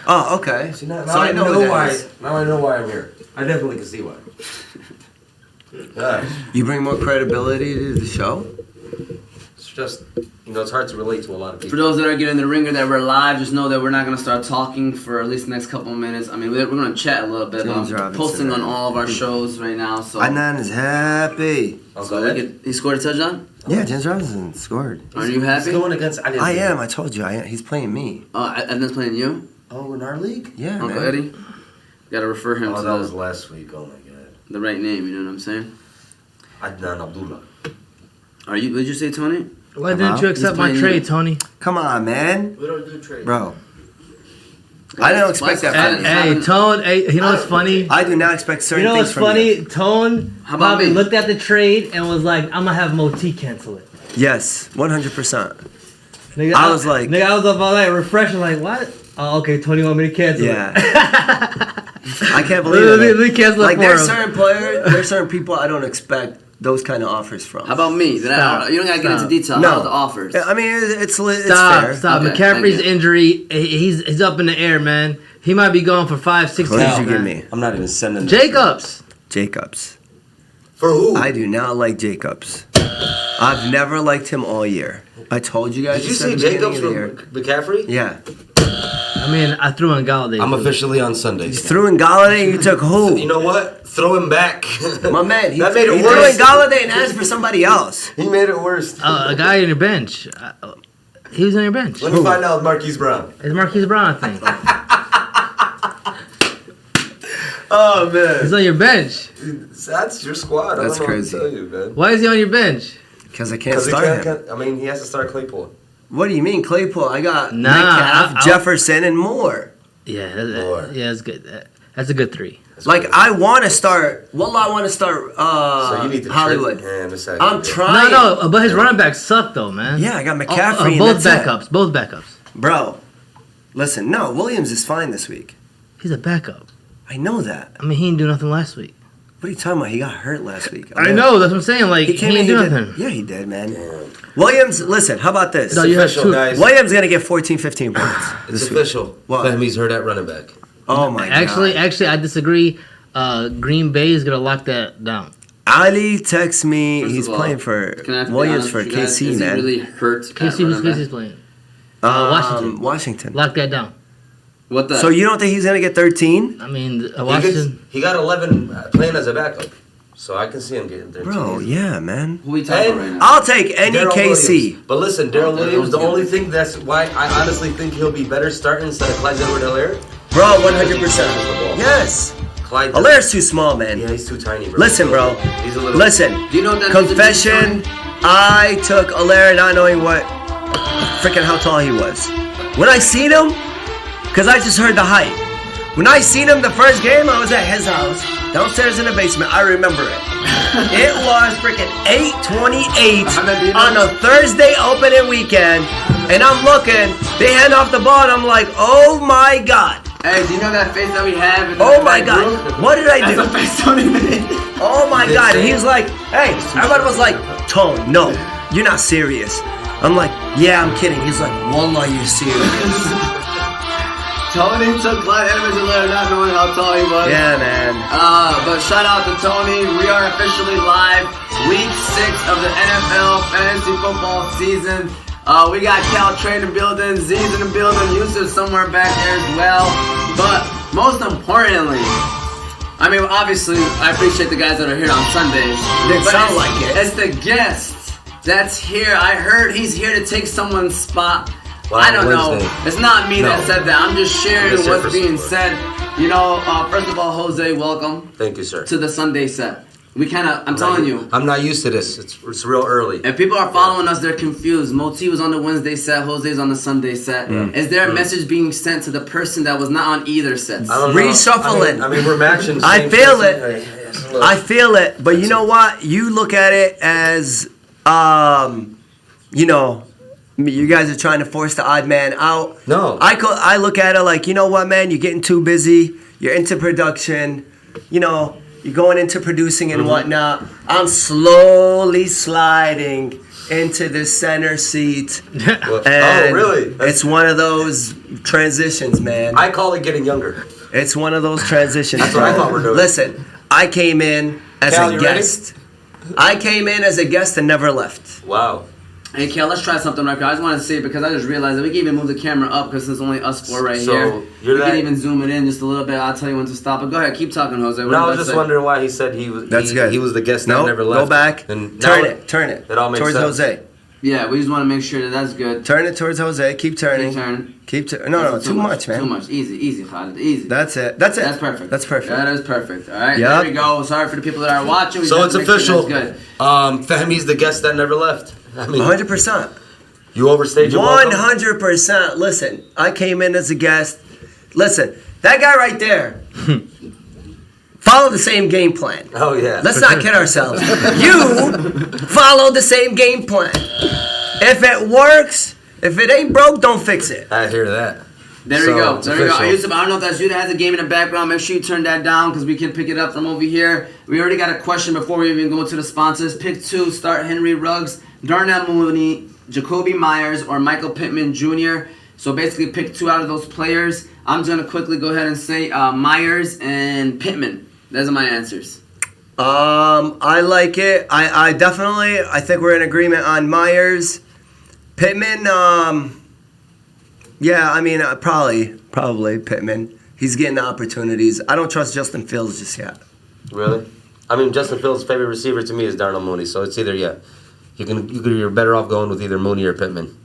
Oh, okay. See, now So I know why. is. Now I know why I'm here. I definitely can see why. You bring more credibility to the show? It's just, it's hard to relate to a lot of people. For those that are getting the ringer that we're live, just know that we're not going to start talking for at least the next couple of minutes. I mean, we're going to chat a little bit. I'm posting on all of our shows right now. So Adnan is happy. He scored a touchdown? Yeah, James Robinson scored. Are you happy? He's going against... I am. I told you. He's playing me. Oh, Adnan's playing you? Oh, in our league? Yeah, Uncle man. Eddie? Got to refer him to that was last week. Oh, my God. the right name, you know what I'm saying? Adnan Abdullah. What did you say, Tony? Why didn't you accept my trade, Tony? Come on, man. We don't do trades. Bro. I don't expect that from you. Hey, Tone, you know what's funny? I do not expect certain things from funny? you. Tone probably looked at the trade and was like, I'm going to have Moti cancel it. Yes, 100%. Nigga, I was like... Nigga, I was up all night refreshing like, what? Oh, okay, Tony want me to cancel it. I can't believe it. Let me cancel it like, for there's him. certain players, there's certain people I don't expect those kind of offers from. How about me? You don't gotta get into detail. No. How about the offers? I mean, it's fair. Stop. Okay, McCaffrey's injury, he's up in the air, man. He might be going for 5-6 What did games, you give man. me? I'm not even sending Jacobs. Jacobs. For who? I do not like Jacobs. I've never liked him all year. I told you guys. Did you say Jacobs from McCaffrey? Yeah. I mean, I threw in Galladay. I'm officially on Sundays. You threw in Galladay and you took who? You know what? Throw him back. My man, he That made it threw worse. in Galladay and asked for somebody else. He made it worse. A guy on your bench. He was on your bench. Let me find out Marquise Brown. It's Marquise Brown, I think. Oh, man. He's on your bench. That's your squad. That's I don't know crazy. what to tell you, man. Why is he on your bench? Because I can't start him. I mean, he has to start Claypool. What do you mean, Claypool? I got Nah, Metcalf, Jefferson, and more. Yeah, Lord. that's good. That's a good 3. Like, I want to start... Wallah, I want to start So you need to Hollywood. I'm trying. No, but his running backs suck, though, man. Yeah, I got McCaffrey and both that's backups. it. Both backups. Bro, listen, no, Williams is fine this week. He's a backup. I know that. I mean, he didn't do nothing last week. What are you talking about? He got hurt last week. I know, that's what I'm saying. Like, he didn't do nothing. Yeah, he did, man. Williams, listen, how about this? No, you have two. Guys. Williams going to get 14, 15 points. It's official. What? Fahmi's hurt at running back. Oh, my God. Actually, I disagree. Green Bay is going to lock that down. Ali texts me. He's all, playing for can I have to be Williams honest for with you guys? KC, Is man. he really hurt? Who's KC's playing? Washington. Washington. Lock that down. What the? So you don't think he's going to get 13? I mean, Washington. He got 11 playing as a backup. So I can see him getting 13. Bro, yeah, man. Who we talking about right now? I'll take any Darryl KC. Williams. But listen, Darryl Williams, the Williams. only thing that's why I honestly think he'll be better starting instead of Clyde Edward-Helaire. Bro, 100%. Yes. Clyde. Hilaire's too small, man. Yeah, he's too tiny, bro. Listen, bro. He's a little. Listen. Do you know what that means to me, Confession. I took Hilaire not knowing freaking how tall he was. When I seen him, because I just heard the height. When I seen him the first game, I was at his house, downstairs in the basement. I remember it. It was freaking 8:28 on a Thursday opening weekend, and I'm looking. They hand off the ball, and I'm like, oh my God. Hey, do you know that face that we have? In Oh the my back God. group? What did I do? That's the face Tony made. Oh my God. And he was like, hey, everybody was like, Tone, no, you're not serious. I'm like, yeah, I'm kidding. He's like, Wallah, you're serious. Tony took Clyde Edwards-Helaire not knowing how tall he was. Yeah, man. But shout out to Tony. We are officially live. Week 6 of the NFL fantasy football season. We got Cal Train in the building, Z's in the building, Yusuf somewhere back there as well. But most importantly, I mean, obviously, I appreciate the guys that are here on Sundays. Didn't sound like it. It's the guest that's here. I heard he's here to take someone's spot. Well, I don't Wednesday. know. It's not me that said that. I'm just sharing I'm just here what's for being support. said. You know, first of all, Jose, welcome Thank you, sir. to the Sunday set. We kind of, I'm telling you. I'm not used to this. It's real early. If people are following us, they're confused. Moti was on the Wednesday set, Jose's on the Sunday set. Is there a message being sent to the person that was not on either set? I don't know. Reshuffling. I mean, we're matching. the I same feel person. it. I feel it. But you know what? You look at it as, you know, you guys are trying to force the odd man out. No. I look at it like, you know what, man? You're getting too busy. You're into production. You know, you're going into producing and whatnot. I'm slowly sliding into the center seat. Well, And oh, really? It's one of those transitions, man. I call it getting younger. It's one of those transitions. That's what I thought we're doing. Listen, I came in as Cal, a you guest. I came in as a guest and never left. Wow. Hey, Kel, let's try something right here. I just want to see it because I just realized that we can even move the camera up because there's only us four right So, here. you're We that- can even zoom it in just a little bit. I'll tell you when to stop. But go ahead, keep talking, Jose. What No, I you was about to just say? wondering why he said he was. That's good. He was the guest No, that never left. go back. And Turn now it. It all makes towards sense. Jose. Yeah, we just want to make sure that that's good. Turn it towards Jose. Keep turning. Keep turning. No, That's too much, man. Too much. Easy, Khalid. Easy. That's it. That's perfect. That's perfect. That is perfect. All right, Yep. there we go. Sorry for the people that are watching. We So just it's make sure official. that's good. Fahmi's the guest that never left. I mean, 100%. you overstayed your welcome. 100%. Listen, I came in as a guest. Listen, that guy right there followed the same game plan. Oh yeah. Let's not kid ourselves. You follow the same game plan. If it works, if it ain't broke, don't fix it. I hear that. There So, we go. it's There we go. official. Yusuf, I don't know if that's you that has a game in the background. Make sure you turn that down because we can pick it up from over here. We already got a question before we even go to the sponsors. Pick two. Start Henry Ruggs, Darnell Mooney, Jacoby Myers, or Michael Pittman Jr. So basically pick two out of those players. I'm just going to quickly go ahead and say Myers and Pittman. Those are my answers. I like it. I definitely, I think we're in agreement on Myers. Pittman, yeah, I mean, probably Pittman. He's getting the opportunities. I don't trust Justin Fields just yet. Really? I mean, Justin Fields' favorite receiver to me is Darnell Mooney. So it's either you're better off going with either Mooney or Pittman.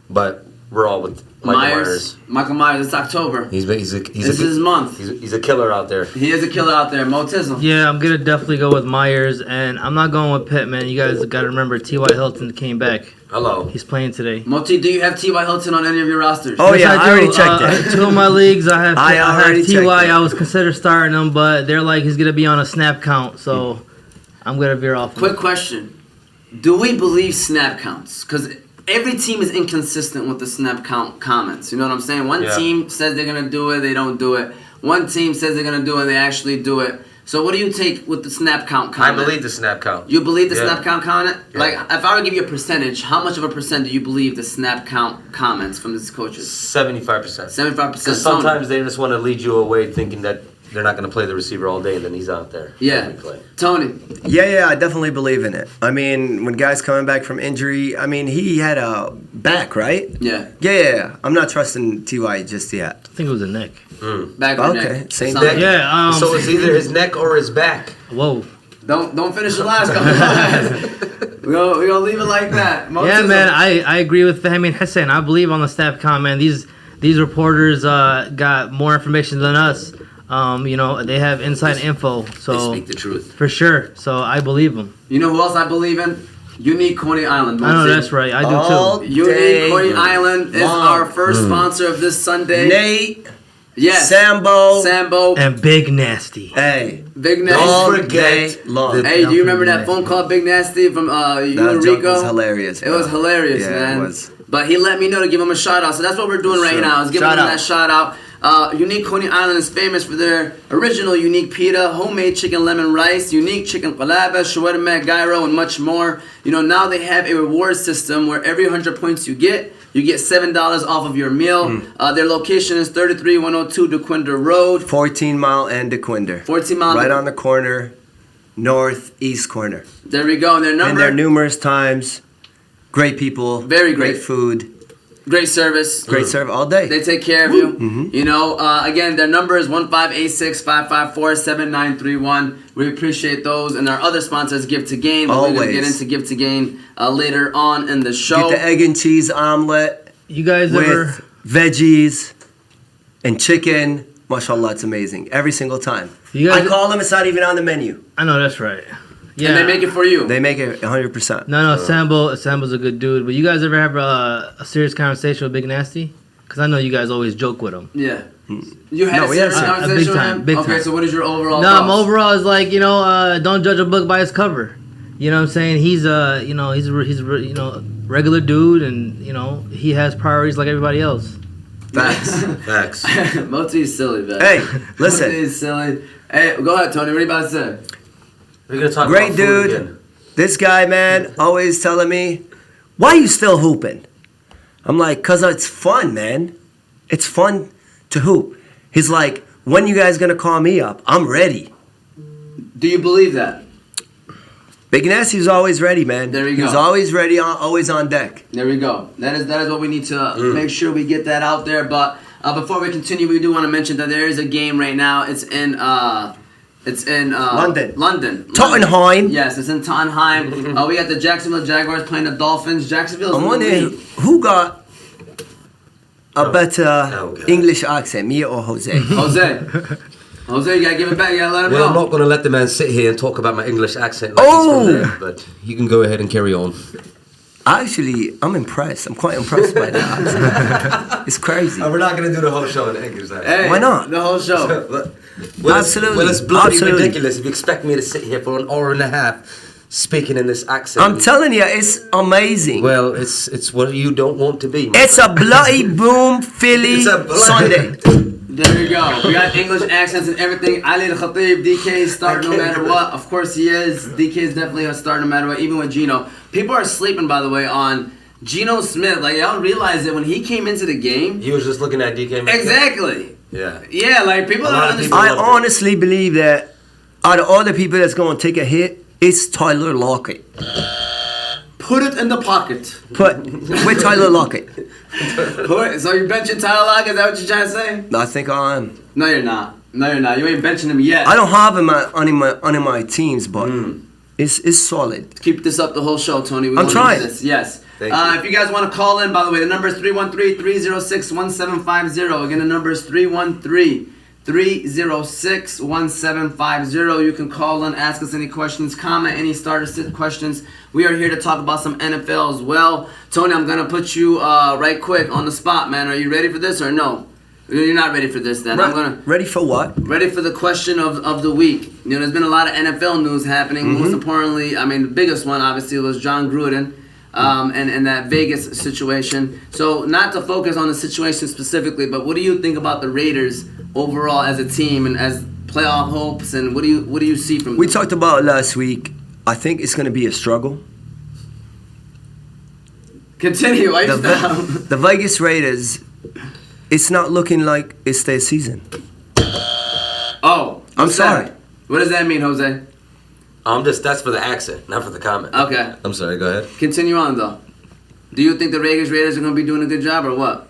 But we're all with Michael Myers. Michael Myers. It's October. This is his month. He's a killer out there. He is a killer out there. Motism. Yeah, I'm gonna definitely go with Myers, and I'm not going with Pittman. You guys got to remember T.Y. Hilton came back. Hello. He's playing today. Moti, do you have T.Y. Hilton on any of your rosters? Oh, Yes, yeah, I do. already checked it. Two of my leagues, I have I already have T.Y. checked it. I was considered starting him, but they're like he's gonna be on a snap count, so I'm gonna veer off. Quick question. Do we believe snap counts? Because every team is inconsistent with the snap count comments. You know what I'm saying? One Yeah. team says they're going to do it, they don't do it. One team says they're going to do it, they actually do it. So what do you take with the snap count I comment? believe the snap count. You believe the Yeah. snap count comment? Yeah. Like, if I were to give you a percentage, how much of a percent do you believe the snap count comments from these coaches? 75%. 75%. Because sometimes they just want to lead you away thinking that they're not going to play the receiver all day and then he's out there. Yeah. Every play. Tony. Yeah, I definitely believe in it. I mean, when guys coming back from injury, I mean, he had a back, right? Yeah. Yeah. I'm not trusting T.Y. just yet. I think it was a neck. Back or Okay, neck. same Something. thing. Yeah. So it's either his neck or his back. Whoa. Don't finish the last couple. We're gonna leave it like that. Yeah, man, I agree with Fahmi and Hassan. I believe on the snap count, man. These reporters got more information than us. You know, they have inside info, so They speak the truth. for sure. So I believe them. You know who else I believe in? Unique Coney Island. I know that's right. I do All too. Unique Coney Island is long. our first sponsor of this Sunday. Nate, Yes. Sambo, And Big Nasty. hey, Big Don't Nasty. all forget day long. the- Hey, do you remember that Nasty. phone call Big Nasty from you That and joke Rico? was hilarious. It was bro. hilarious, Yeah, man. it was. But he let me know to give him a shout out. So that's what we're doing right Sure. now. Is giving Shout him out. that shout out. Unique Coney Island is famous for their original unique pita, homemade chicken lemon rice, unique chicken qalaba, shawarma, gyro, and much more. You know, now they have a reward system where every 100 points you get $7 off of your meal. Their location is 33102 DeQuinder Road. 14 Mile and DeQuinder. 14 Mile. Right on the corner, northeast corner. There we go. And their Been number. there numerous times. Great people. Very great. food. Great service. Great service all day. They take care of you. You know, again, their number is 1-586-554-7931. We appreciate those. And our other sponsors, Give to Gain. But we're going to get Always. into Give to Gain later on in the show. Get the egg and cheese omelet You guys with ever? veggies and chicken. Mashallah, it's amazing. Every single time. You guys- I call them, it's not even on the menu. I know that's right. Yeah. And they make it for you. They make it 100%. No, Sambo's a good dude. But you guys ever have a serious conversation with Big Nasty? Because I know you guys always joke with him. Yeah. You had No, a we had serious a conversation big with time, him? big Okay, time. so what is your overall No, thoughts? I'm overall is like, you know, don't judge a book by its cover. You know what I'm saying? He's you know, he's you know, regular dude, and you know, he has priorities like everybody else. Facts. Facts. Moti is silly, man. Hey, listen. Moti is silly. Hey, go ahead, Tony. What are you about to say? We're gonna talk Great about food dude. again. This guy, man, always telling me why are you still hooping? I'm like, because it's fun, man. It's fun to hoop. He's like, when you guys going to call me up? I'm ready. Do you believe that? Big Nasty's always ready, man. There you go. He's always ready, always on deck. There we go. That is what we need to make sure we get that out there. But before we continue, we do want to mention that there is a game right now. It's in London. Tottenham. Yes, it's in Tottenham. We got the Jacksonville Jaguars playing the Dolphins. Jacksonville's I'm in the wondering lead. who got a better English accent, me or Jose? Jose, you gotta give it back. You gotta let him Well, I'm know. not going to let the man sit here and talk about my English accent like Oh! he's from there, but you can go ahead and carry on. Actually, I'm impressed. I'm quite impressed by that accent. It's crazy. We're not going to do the whole show in English. Hey, Why not? The whole show. Absolutely. It's bloody Absolutely. ridiculous if you expect me to sit here for an hour and a half speaking in this accent. I'm telling you, it's amazing. Well, it's what you don't want to be. It's a bloody boom Philly It's a bloody- Sunday. There you go. We got English accents and everything. Ali the Khatib, DK is starting no matter what. Of course he is. DK is definitely a start no matter what, even with Geno. People are sleeping, by the way, on Geno Smith. Like, y'all realize that when he came into the game. He was just looking at DK Metcalf. Exactly. Yeah. Yeah, like people A don't lot of understand. I people- honestly believe that out of all the people that's going to take a hit, it's Tyler Lockett. Put it in the pocket. With Tyler Lockett. So you're benching Tyler Lockett? Is that what you're trying to say? I think I am. No, you're not. No, you're not. You ain't benching him yet. I don't have him on my teams, but it's solid. Keep this up the whole show, Tony. We I'm wanna trying. do this. Yes. Thank you. If you guys want to call in, by the way, the number is 313-306-1750. Again, the number is 313-306-1750. You can call in, ask us any questions, comment any starter sit questions. We are here to talk about some NFL as well. Tony, I'm going to put you right quick on the spot, man. Are you ready for this or no? You're not ready for this then. I'm gonna Ready for what? Ready for the question of the week. You know, there's been a lot of NFL news happening. Most importantly, I mean, the biggest one obviously was John Gruden and that Vegas situation. So not to focus on the situation specifically, but what do you think about the Raiders overall as a team and as playoff hopes, and what do you see from We them? talked about it last week. I think it's going to be a struggle. Continue. Why you stop? The Vegas Raiders, it's not looking like it's their season. Oh, I'm what's sorry. that? What does that mean, Jose? That's for the accent, not for the comment. Okay. I'm sorry, go ahead. Continue on though. Do you think the Raiders are going to be doing a good job or what?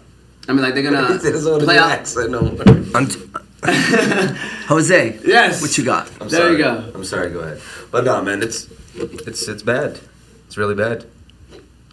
I mean, like they're going He doesn't to want to play do out. accent no more. Jose, Yes. what you got? I'm There sorry. you go. I'm sorry, go ahead. But no, man, it's bad. It's really bad.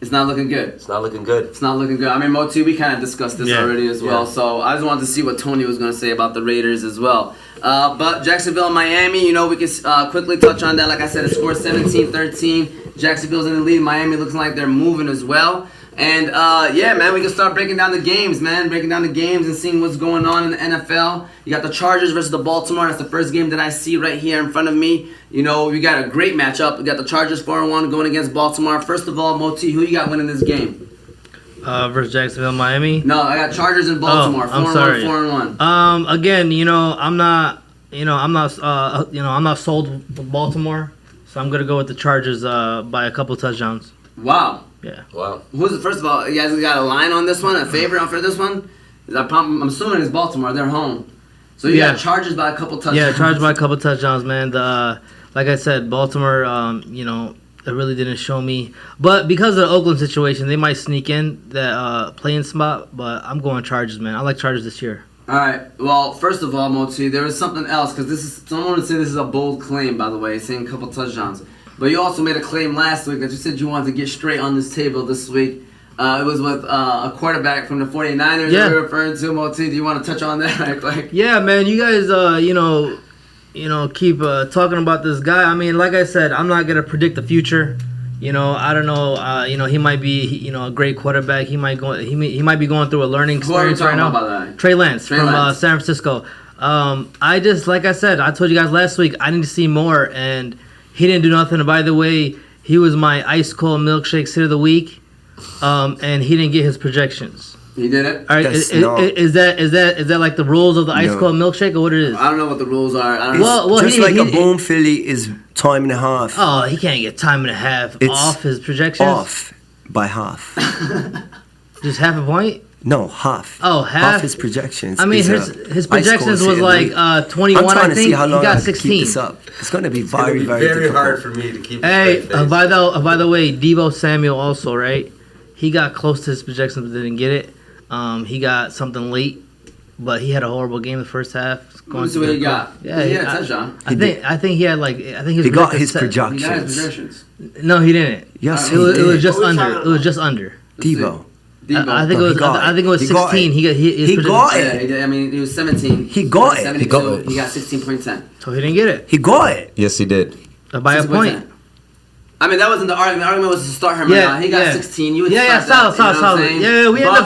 It's not looking good. It's not looking good. It's not looking good. I mean, Moti, we kind of discussed this Yeah. already as well. Yeah. So I just wanted to see what Tony was going to say about the Raiders as well. But Jacksonville and Miami, you know, we can quickly touch on that. Like I said, it scored 17-13. Jacksonville's in the lead. Miami looks like they're moving as well. And yeah, man, we can start breaking down the games, man. Breaking down the games and seeing what's going on in the NFL. You got the Chargers versus the Baltimore. That's the first game that I see right here in front of me. You know, we got a great matchup. We got the Chargers 4-1 going against Baltimore. First of all, Moti, who you got winning this game? Versus Jacksonville, Miami. No, I got Chargers in Baltimore. I'm sorry. 4-1. Again, I'm not sold with Baltimore, so I'm gonna go with the Chargers by a couple touchdowns. Wow. Yeah. Wow. Who's the first of all? You guys got a line on this one, a favorite for this one? I'm assuming it's Baltimore. They're home. So you Yeah. got Chargers by a couple touchdowns. Yeah, Chargers by a couple touchdowns, man. Like I said, Baltimore, it really didn't show me. But because of the Oakland situation, they might sneak in that playing spot. But I'm going Chargers, man. I like Chargers this year. All right. Well, first of all, Moti, there is something else because someone would say this is a bold claim, by the way, saying a couple touchdowns. But you also made a claim last week that you said you wanted to get straight on this table this week. It was with a quarterback from the 49ers Yeah. that we're referring to. Moti, do you want to touch on that right quick? Yeah, man. You guys, keep talking about this guy. I mean, like I said, I'm not gonna predict the future. I don't know. He might be, a great quarterback. He might be going through a learning Who are we experience right talking now. about, by the way? Trey Lance Trey from Lance. San Francisco. Like I said, I told you guys last week, I need to see more, and he didn't do nothing. And by the way, he was my ice cold milkshake sit of the week, and he didn't get his projections. He did it? All right, That's is not- that like the rules of the ice No. cold milkshake, or what it is? I don't know what the rules are. I don't It's know. Well, just he- like a he- boom Philly is time and a half Oh, he can't get time and a half It's off his projections. off. by half. Just half a point. No, half. Oh, half his projections. I mean, his projections was like 21. I'm trying I to think see how long he got I can 16. keep this up. It's going to be very, very very difficult. hard for me to keep. Hey, a straight face. by the way, Deebo Samuel also, right? He got close to his projections but didn't get it. He got something late, but he had a horrible game the first half. Let me see what he got. Yeah, he had a touchdown. I think he had like He got his He got his projections. projections. No, he didn't. Yes, It was did. just What we under. talking It was about? just under. Deebo. I think No, it was. he got I think it was it. He got 16. it. He got. He got Yeah, it. he did. I mean, he was 17. He got it. 72. He got it. He got 16.10. So he didn't get it He got it. Yes, he did. by a 16.10. point. I mean, that wasn't the argument. The argument was to start him right Yeah, now. He got yeah. 16. You would Yeah, start that, solid, you know what I'm solid. saying? Yeah, we end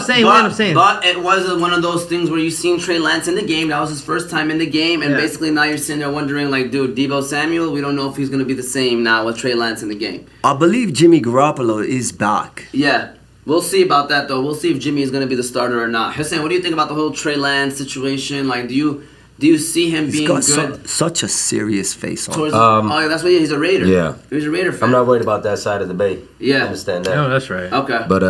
up saying. But it was one of those things where you seen Trey Lance in the game. That was his first time in the game. And Yeah. basically now you're sitting there wondering, like, dude, Deebo Samuel, we don't know if he's going to be the same now with Trey Lance in the game. I believe Jimmy Garoppolo is back. Yeah. We'll see about that, though. We'll see if Jimmy is going to be the starter or not. Hussein, what do you think about the whole Trey Lance situation? Like, do you see him He's being got good? such a serious face on. Towards, Um, oh, yeah, that's what he's a Raider. yeah. He's a Raider fan. I'm not worried about that side of the bay. Yeah. I understand that. No, that's right. Okay. But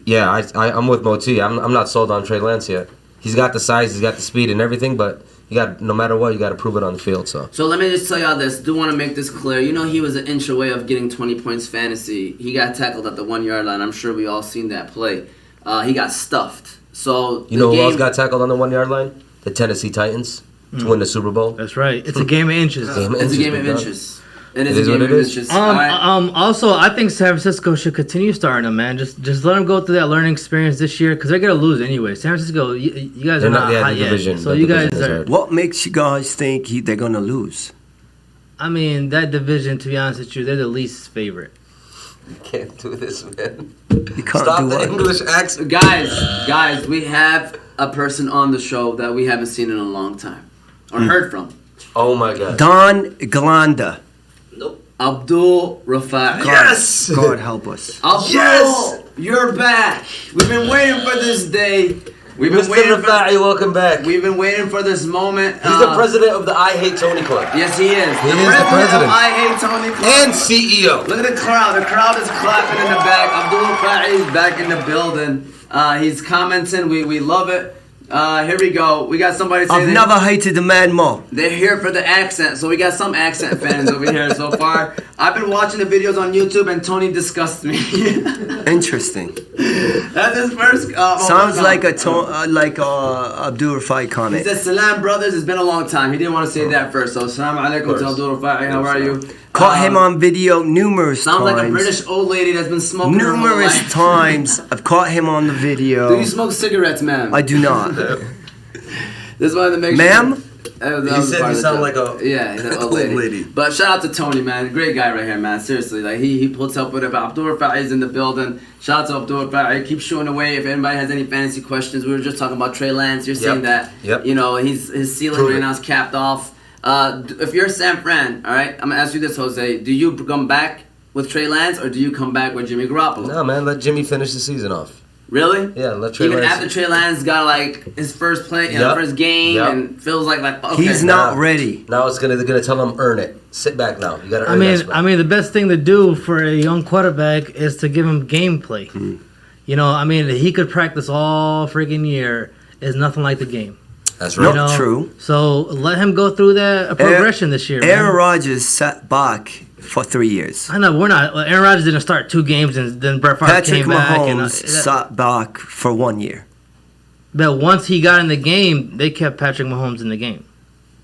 yeah, I'm with Moti. I'm not sold on Trey Lance yet. He's got the size, he's got the speed and everything, but you got no matter what, you got to prove it on the field. So let me just tell y'all this. Do want to make this clear. You know he was an inch away of getting 20 points fantasy. He got tackled at the 1 yard line. I'm sure we all seen that play. He got stuffed. So you know who else got tackled on the 1 yard line? The Tennessee Titans to win the Super Bowl. That's right. It's a game of inches. It's a game of big dog. inches. It It is is a what game it of is. inches. All right. Also, I think San Francisco should continue starting him, man. Just let him go through that learning experience this year because they're gonna lose anyway. San Francisco, you guys They're are not not- yeah, hot the yet, division- so the you guys division is are. hard. What makes you guys think they're gonna lose? I mean, that division, to be honest with you, they're the least favorite. Can't do this, man. You can't Stop do the what? English accent. Guys, we have a person on the show that we haven't seen in a long time or heard from. Oh my God. Don Glanda. Abdul Rafa'i. Yes! God help us. Abdul, Yes! you're back. We've been waiting for this day. We've been Mr. waiting for. Rafa'i, welcome back. We've been waiting for this moment. He's the president of the I Hate Tony Club. Yes, he is. He is the president. Of I Hate Tony Club. And CEO. Look at the crowd. The crowd is clapping in the back. Abdul Rafa'i is back in the building. He's commenting. We love it. Here we go. We got somebody saying I've never hated a man more. they're here for the accent. So we got some accent fans over here so far. I've been watching the videos on YouTube and Tony disgusts me. Interesting. That's his first. Sounds like a He Abdul Rafai comment. said, Salam, brothers. It's been a long time. He didn't want to say that first. So, Salam alaikum to Abdul Rafa'i. How are you? Caught him on video numerous Sounds times. like a British old lady that's been smoking her whole Numerous life. times. I've caught him on the video. Do you smoke cigarettes, ma'am? I do not. Just wanted to make Ma'am? sure. That He was said part you of the sound joke. like a yeah, he's an old lady. But shout out to Tony, man, great guy right here, man. Seriously, like he puts up with it. But Abdul Rafa'i is in the building. Shout out to Abdul Rafa'i. Keep shooting away. If anybody has any fantasy questions, we were just talking about Trey Lance. You're saying that Yep. you know his ceiling Prove right it. now is capped off. If you're San Fran, all right, I'm gonna ask you this, Jose. Do you come back with Trey Lance or do you come back with Jimmy Garoppolo? No, man, let Jimmy finish the season off. Really? Yeah, let Trey Even Lance. after Trey Lance got like his first play, Yep. first game, Yep. and feels like okay. He's not ready. Now they're gonna tell him earn it. Sit back now. You gotta earn that spot. I mean, the best thing to do for a young quarterback is to give him gameplay. You know, I mean, he could practice all freaking year. Is nothing like the game. That's No, right. You know? true. So let him go through that progression this year. Aaron man. Rodgers sat back for 3 years. I know we're not. Aaron Rodgers didn't start 2 games and then Brett Favre Patrick came back. Mahomes sat back for 1 year. But once he got in the game, they kept Patrick Mahomes in the game.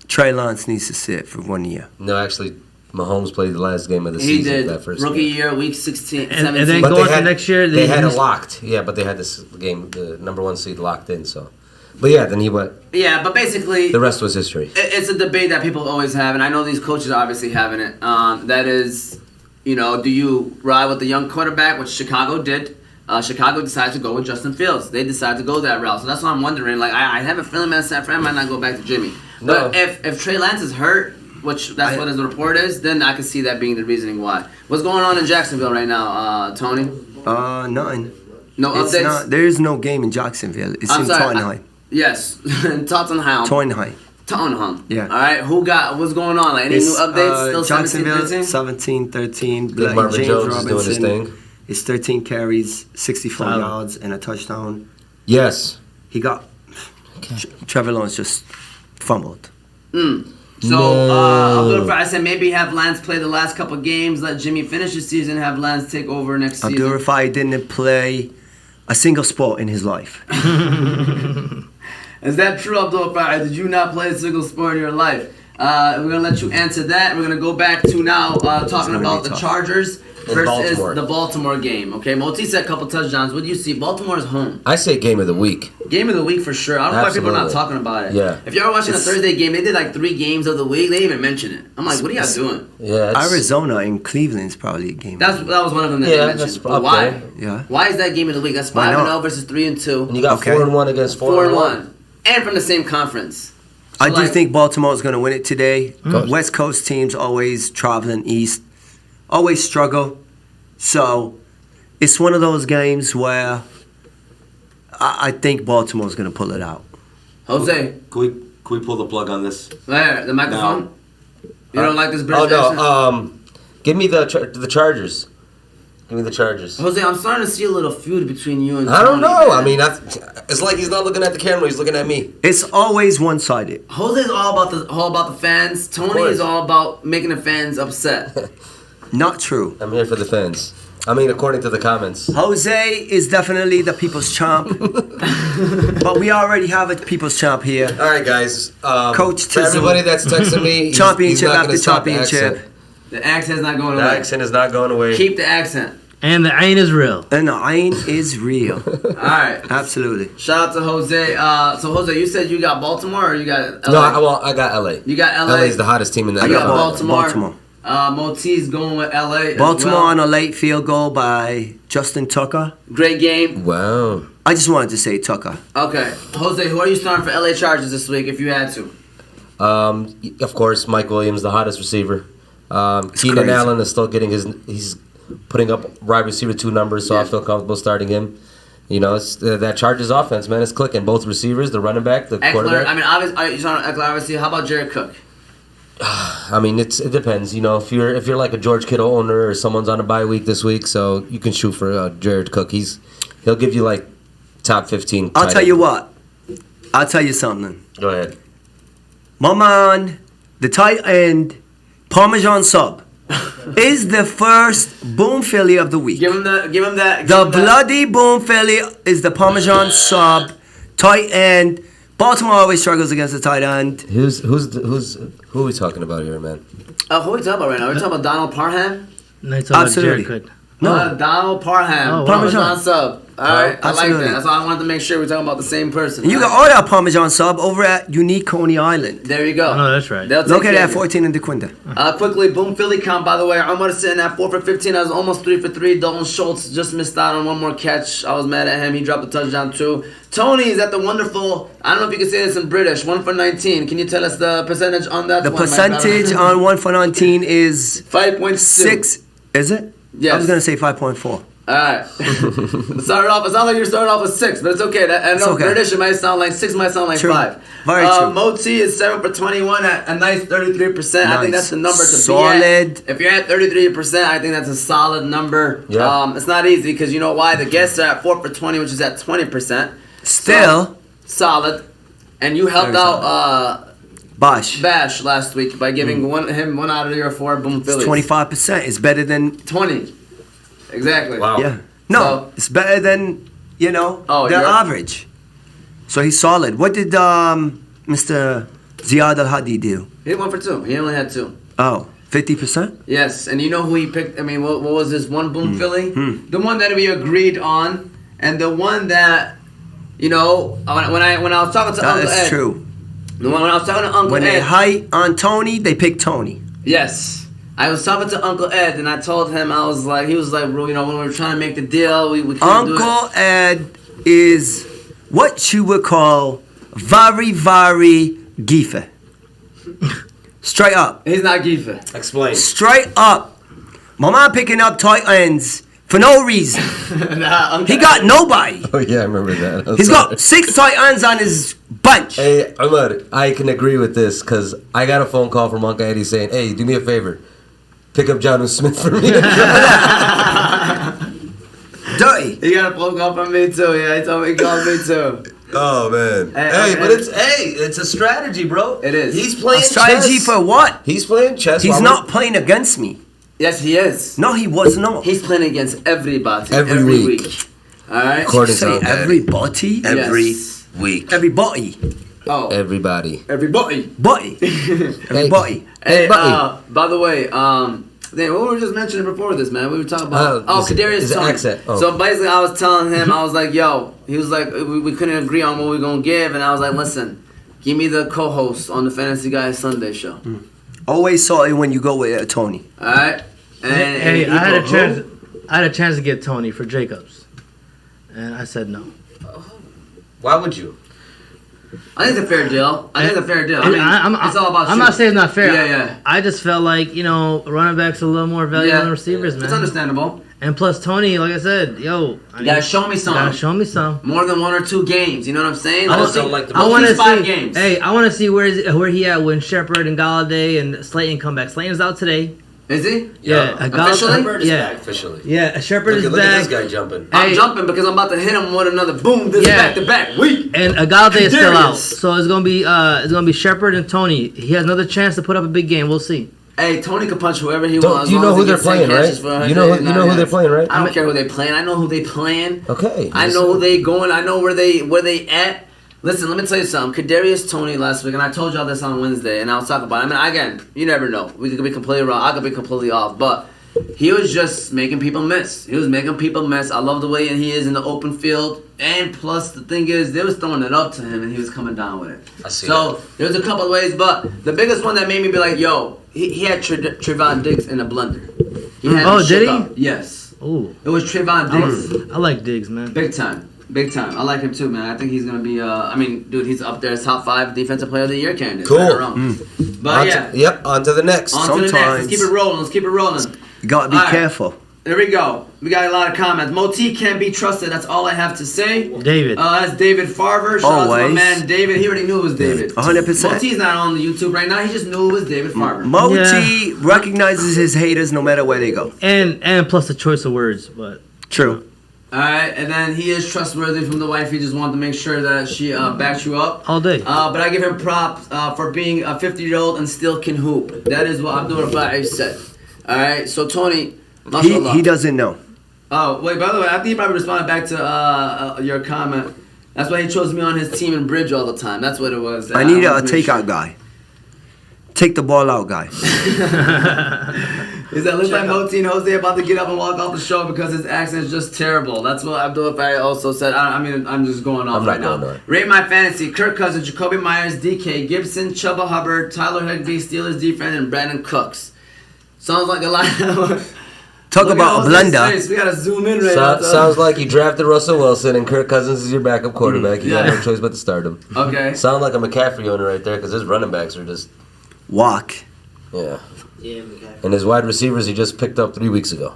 Trey Lance needs to sit for 1 year. No, actually, Mahomes played the last game of the He season. did. That first Rookie game. year, week 16, And 17. then But going they to had- next year, They had it he's- locked. Yeah, but they had this game, the number 1 seed locked in. So, but yeah, then he went. Yeah, but basically, The rest was history. it's a debate that people always have, and I know these coaches are obviously having it. That is, you know, do you ride with the young quarterback, which Chicago did? Chicago decided to go with Justin Fields. They decided to go that route. So that's why I'm wondering. Like, I have a feeling that San Fran might not go back to Jimmy. No. But if Trey Lance is hurt, which that's what his report is, then I can see that being the reasoning why. What's going on in Jacksonville right now, Tony? Nothing. No It's updates? not. There is no game in Jacksonville. It's in Tottenham. Yes, Tottenham. Tottenham. Tottenham. Yeah. All right. What's going on? Like any new updates? Still 17, Jacksonville 13? 17, 13. Think Marvin James Jones Robinson. is doing his thing. His 13 carries, 64 Solid. yards, and a touchdown. Yes. He got... Trevor Lawrence just fumbled. So, Abdul Rafi said maybe have Lance play the last couple games, let Jimmy finish the season, have Lance take over next season. Abdul Rafi didn't play a single sport in his life. Is that true, Abdul Rafi? Did you not play a single sport in your life? We're going to let you answer that. We're going to go back to now talking about the Chargers versus Baltimore. the Baltimore game. Okay, Moti said a couple touchdowns. What do you see? Baltimore's home. I say game of the week. Game of the week for sure. I don't know why people are not Absolutely. talking about it. Yeah. If you're watching a Thursday game, they did like 3 games of the week. They didn't even mention it. I'm like, what are y'all doing? Yeah. It's, Arizona and Cleveland's probably a game. That was one of them that Yeah, they mentioned. that's But up why? there. Yeah. Why is that game of the week? That's Why 5-0 not? versus 3-2. and you got Okay. 4-1 against 4-1. 4-1. And from the same conference. I So, do like, think Baltimore is going to win it today. Mm. West Coast teams always traveling east, always struggle. So it's one of those games where I think Baltimore is going to pull it out. Jose, Can we pull the plug on this? there, the microphone. You don't like this Oh British accent? no. Give me the Chargers. Give me the Chargers. Jose, I'm starting to see a little feud between you and I don't Tony, know. man. I mean, it's like he's not looking at the camera. He's looking at me. It's always one-sided. Jose's all about the fans. Tony course. is all about making the fans upset. Not true. I'm here for the fans. I mean, according to the comments. Jose is definitely the people's champ. But we already have a people's champ here. All right, guys. Coach for Tizzle. everybody that's texting me, he's Championship not after gonna stop the championship. accent. The accent's not going The away. accent is not going away. Keep the accent. And the ain is real. And the ain is real. All right. Absolutely. Shout out to Jose. So Jose, you said you got Baltimore or you got LA? No, I got LA. You got LA. LA is the hottest team in that. I You got got Baltimore. Baltimore. Moti's going with LA. as Baltimore well. on a late field goal by Justin Tucker. Great game. Wow. I just wanted to say Tucker. Okay. Jose, who are you starting for LA Chargers this week if you had to? Of course, Mike Williams, the hottest receiver. Keenan crazy. Allen is still getting he's putting up wide receiver 2 numbers, so I feel comfortable starting him. You know, it's that Chargers offense, man. It's clicking. Both receivers, the running back, the Eckler, quarterback. I mean, obviously, you starting Eckler, obviously. How about Jared Cook? I mean, it depends. You know, if you're like a George Kittle owner or someone's on a bye week this week, so you can shoot for Jared Cook. He'll give you like top 15. I'll tight tell end. you what. I'll tell you something. Go ahead. My man, the tight end, Parmesan sub, is the first Boom Philly of the week. Give him that. The bloody Boom Philly is the Parmesan sub, tight end. Baltimore always struggles against the tight end. Who are we talking about here, man? Who are we talking about right now? We're talking about Donald Parham. No, it's about Absolutely. Jared Cook. No. Donald Parham. Oh, wow. Parmesan sub. All right, I like Absolutely. that. That's why I wanted to make sure we're talking about the same person. You got all that Parmesan sub over at Unique Coney Island. There you go. Oh, no, that's right. They'll take Look at care that, of you. 14 in the Quinta. Quickly, Boom Philly count, by the way. Omar is sitting at 4 for 15. I was almost 3 for 3. Dalton Schultz just missed out on one more catch. I was mad at him. He dropped a touchdown, too. Tony is at the wonderful, I don't know if you can say this in British, 1 for 19. Can you tell us the percentage on that The one, my percentage brother? on 1 for 19 is 5.6. 6. Is it? Yes. I was going to say 5.4. Alright. Started off, it sounds like you're starting off with 6, but it's okay. I know okay. British, it might sound like 6, might sound like True. 5. Very true. Moti is 7 for 21 at a nice 33%. I think Nice. that's the number to Solid. be at. If you're at 33%, I think that's a solid number. Yeah. It's not easy because you know why? The guests are at 4 for 20, which is at 20%. Still, So, solid. And you helped Very out Bosh. Bash last week by giving him 1 out of your 4 Boom Phillies. 25% is better than 20. Exactly. Wow. Yeah. No, So- it's better than, Oh, their you're- average. So he's solid. What did Mr. Ziad Al-Hadi do? He did 1 for 2. He only had 2. Oh, 50%? Yes, and you know who he picked? I mean, what was this one Hmm. Boom Philly? The one that we agreed on, and the one that, when I was talking to That Uncle Ed. is true. The one when I was talking to Uncle When Ed. they height on Tony, they pick Tony. Yes. I was talking to Uncle Ed, and I told him, he was like, bro, when we were trying to make the deal, we couldn't do it. Uncle Ed is what you would call very, very geefer. Straight up. He's not Gifa. Explain. Straight up. My man picking up tight ends for no reason. Nah, Uncle He Ed. got nobody. Oh yeah, I remember that. I'm He's sorry. got 6 tight ends on his bunch. Hey, Ahmad, I can agree with this because I got a phone call from Uncle Eddie saying, "Hey, do me a favor, pick up Jonnu Smith for me." Butty. He got a phone call from me too. Yeah, he told me he called me too. Oh man. But it's a strategy, bro. It is. He's playing Strategy chess. for what? He's playing chess. He's not playing against me. Yes, he is. No, he was not. He's playing against everybody Every week. All right. According Say to everybody. Yes. week. Everybody. Oh. Everybody. Everybody. Butty. Everybody. Hey, buddy. by the way, what we were just mentioning before this, man. We were talking about Kadarius Toney. Accent. Oh. So basically, I was telling him, I was like, "Yo," he was like, "We couldn't agree on what we are gonna give," and I was like, "Listen, give me the co-host on the Fantasy Guyz Sunday show." Always salty when you go with Tony. All right. Hey, I had a chance to get Tony for Jacobs, and I said no. Why would you? I think it's a fair deal. I think it's a fair deal. I mean, it's all about. I'm not saying it's not fair. Yeah. I just felt like running backs are a little more valuable than receivers, man. It's understandable. And plus Tony, like I said, You gotta show me some. Gotta show me some. More than 1 or 2 games. You know what I'm saying? I just don't like the. I want to 5 see. games. Hey, I want to see where he at when Shepard and Galladay and Slayton come back. Slayton's out today. Is he? Yeah, officially? Shepard is back officially. Yeah, Shepard is Look back. at this guy jumping. I'm jumping because I'm about to hit him with another boom. This back-to-back week. And Galladay is still out, so it's gonna be Shepard and Tony. He has another chance to put up a big game. We'll see. Hey, Tony can punch whoever he wants. Do you know who they're playing, right? You know who they're playing, right? I don't care who they playing. I know who they playing. Okay. I know who they going. I know where they at. Listen, let me tell you something. Kadarius Toney last week, and I told y'all this on Wednesday, and I'll talk about it. I mean, again, you never know. We could be completely wrong. I could be completely off, but he was just making people miss. He was making people miss. I love the way he is in the open field. And plus, the thing is, they was throwing it up to him, and he was coming down with it. I see So, there's a couple of ways, but the biggest one that made me be like, yo, he had Trevon Diggs in a blender. He had him did shook he? up. Yes. Ooh, It was Trevon Diggs. I like Diggs, man. Big time. I like him too, man. I think he's going to be, dude, he's up there as top 5 defensive player of the year candidate. Cool. Right or wrong. But on to the next. On to the next. Let's keep it rolling. You gotta be All right. careful. There we go. We got a lot of comments. Moti can't be trusted. That's all I have to say. David. That's David Farver. Shout out to my Always. man David. He already knew it was David. 100%. Moti's not on the YouTube right now. He just knew it was David Farver. Moti recognizes his haters no matter where they go. And plus the choice of words, but True. All right, and then he is trustworthy from the wife. He just wanted to make sure that she backs you up. all day. But I give him props for being a 50-year-old and still can hoop. That is what Abdul Rafa'i said. All right, so Tony, mashallah. He doesn't know. Oh, wait, by the way, I think he probably responded back to your comment. That's why he chose me on his team in bridge all the time. That's what it was. I need a wanted to make takeout guy. Take the ball out guy. Is that looks like Moti and Jose about to get up and walk off the show because his accent is just terrible. That's what Abdul Fattah also said. I'm just going off right now. Rate my fantasy: Kirk Cousins, Jacoby Myers, DK Gibson, Chuba Hubbard, Tyler Higbee, Steelers defense, and Brandon Cooks. Sounds like a lot. Talk about a blender. We gotta zoom in right now. Sounds like you drafted Russell Wilson and Kirk Cousins is your backup quarterback. You got no choice but to start him. Okay. Sound like a McCaffrey owner right there because his running backs are just Walk. yeah. And his wide receivers he just picked up 3 weeks ago.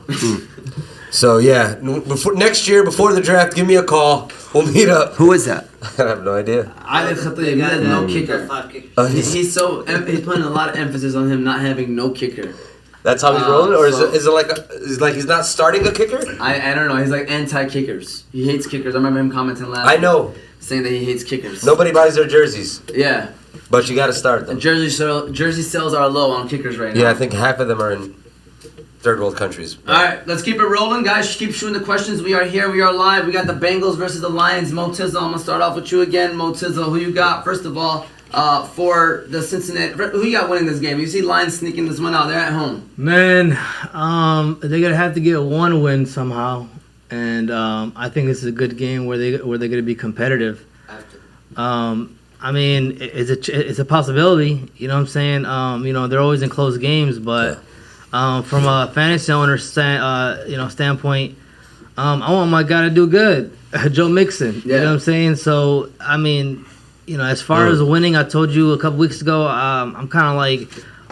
So yeah, next year before the draft, give me a call. We'll meet up. Who is that? I have no idea. Ali Khatib, he has no kicker. He's putting a lot of emphasis on him not having no kicker. That's how he's rolling, or is it like he's not starting a kicker? I don't know. He's like anti-kickers. He hates kickers. I remember him commenting last. I know. Saying that he hates kickers. Nobody buys their jerseys. Yeah. But you got to start them. Jersey sales are low on kickers right now. Yeah, I think half of them are in third world countries. All right, let's keep it rolling, guys. Keep shooting the questions. We are here. We are live. We got the Bengals versus the Lions. Mo Tizzle, I'm gonna start off with you again. Mo Tizzle, who you got? First of all, for the Cincinnati, who you got winning this game? You see Lions sneaking this one out. They're at home. Man, they're gonna have to get one win somehow, and I think this is a good game where they're gonna be competitive. I mean, it's a possibility. You know what I'm saying? They're always in close games, but from a fantasy owner standpoint, I want my guy to do good, Joe Mixon. You know what I'm saying? So I mean, as far as winning, I told you a couple weeks ago, I'm kind of like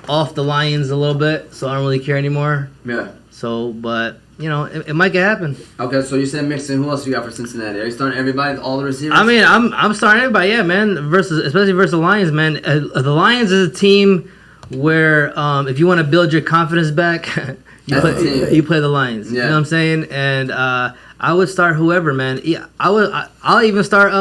off the Lions a little bit, so I don't really care anymore. Yeah. So, but it might get happen. Okay, so you said Mixon. Who else you got for Cincinnati? Are you starting everybody, all the receivers? I mean, I'm starting everybody, yeah, man. Especially versus the Lions, man. The Lions is a team where if you want to build your confidence back, you play the Lions. Yeah. You know what I'm saying? And I I would start whoever, man. Yeah, I'll even start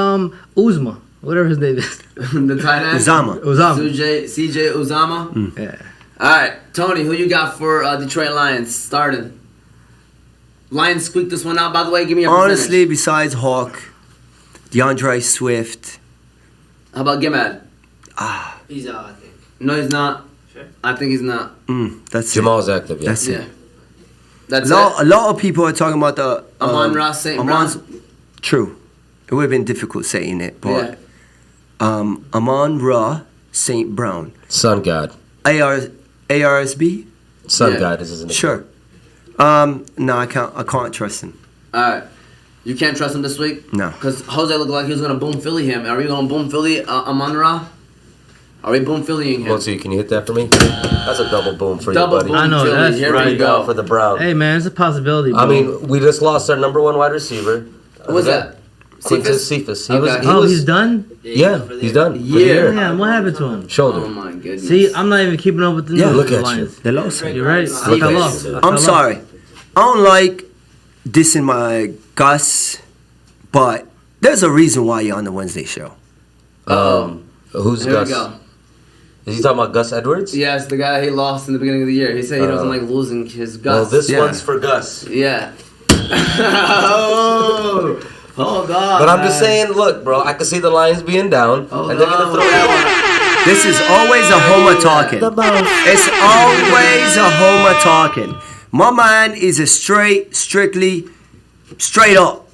Uzma, whatever his name is. The tight end. Uzama. CJ Uzama. Yeah. All right, Tony, who you got for Detroit Lions starting? Lions squeaked this one out, by the way. Give me a Honestly, percentage. besides Hawk, DeAndre Swift. How about Gimad? He's out, I think. No, he's not. Sure. I think he's not. That's Jamal's active, yeah. That's Yeah. it. That's A it. lot of people are talking about the Amon-Ra St. Amon's- Brown. True. It would have been difficult saying it, but Amon-Ra St. Brown. Sun God. ARSB? Sun Yeah. God is his name. Sure. No, I can't trust him. All right. You can't trust him this week? No. Because Jose looked like he was going to boom Philly him. Are we going to boom Philly Amon-Ra? Are we boom Phillying him? Let's see, can you hit that for me? That's a double boom for Double you, buddy. boom I know, Philly. that's Here right. we go. For the Browns. Hey, man, it's a possibility, bro. I mean, we just lost our number one wide receiver. Who was that? Quintus Cephas? Cephas. He was, Okay. he oh, was, he's done? Yeah, he's done. For the year. Damn, what happened to him? Shoulder. Oh, my goodness. See, I'm not even keeping up with the Yeah, news look of the at you. Lions. They lost. You're right. I Look fell at off. you. I fell I'm off. sorry. I don't like dissing my Gus, but there's a reason why you're on the Wednesday show. Who's Here Gus? we go. Is he talking about Gus Edwards? Yes, the guy he lost in the beginning of the year. He said he doesn't like losing his Well, guts. this Yeah. one's for Gus. Yeah. Oh, hold on. But I'm just saying, look, bro, I can see the Lions being down, Hold and they're going to on. throw that This is always a homer talking. It's always a homer talking. My man is a strictly straight up.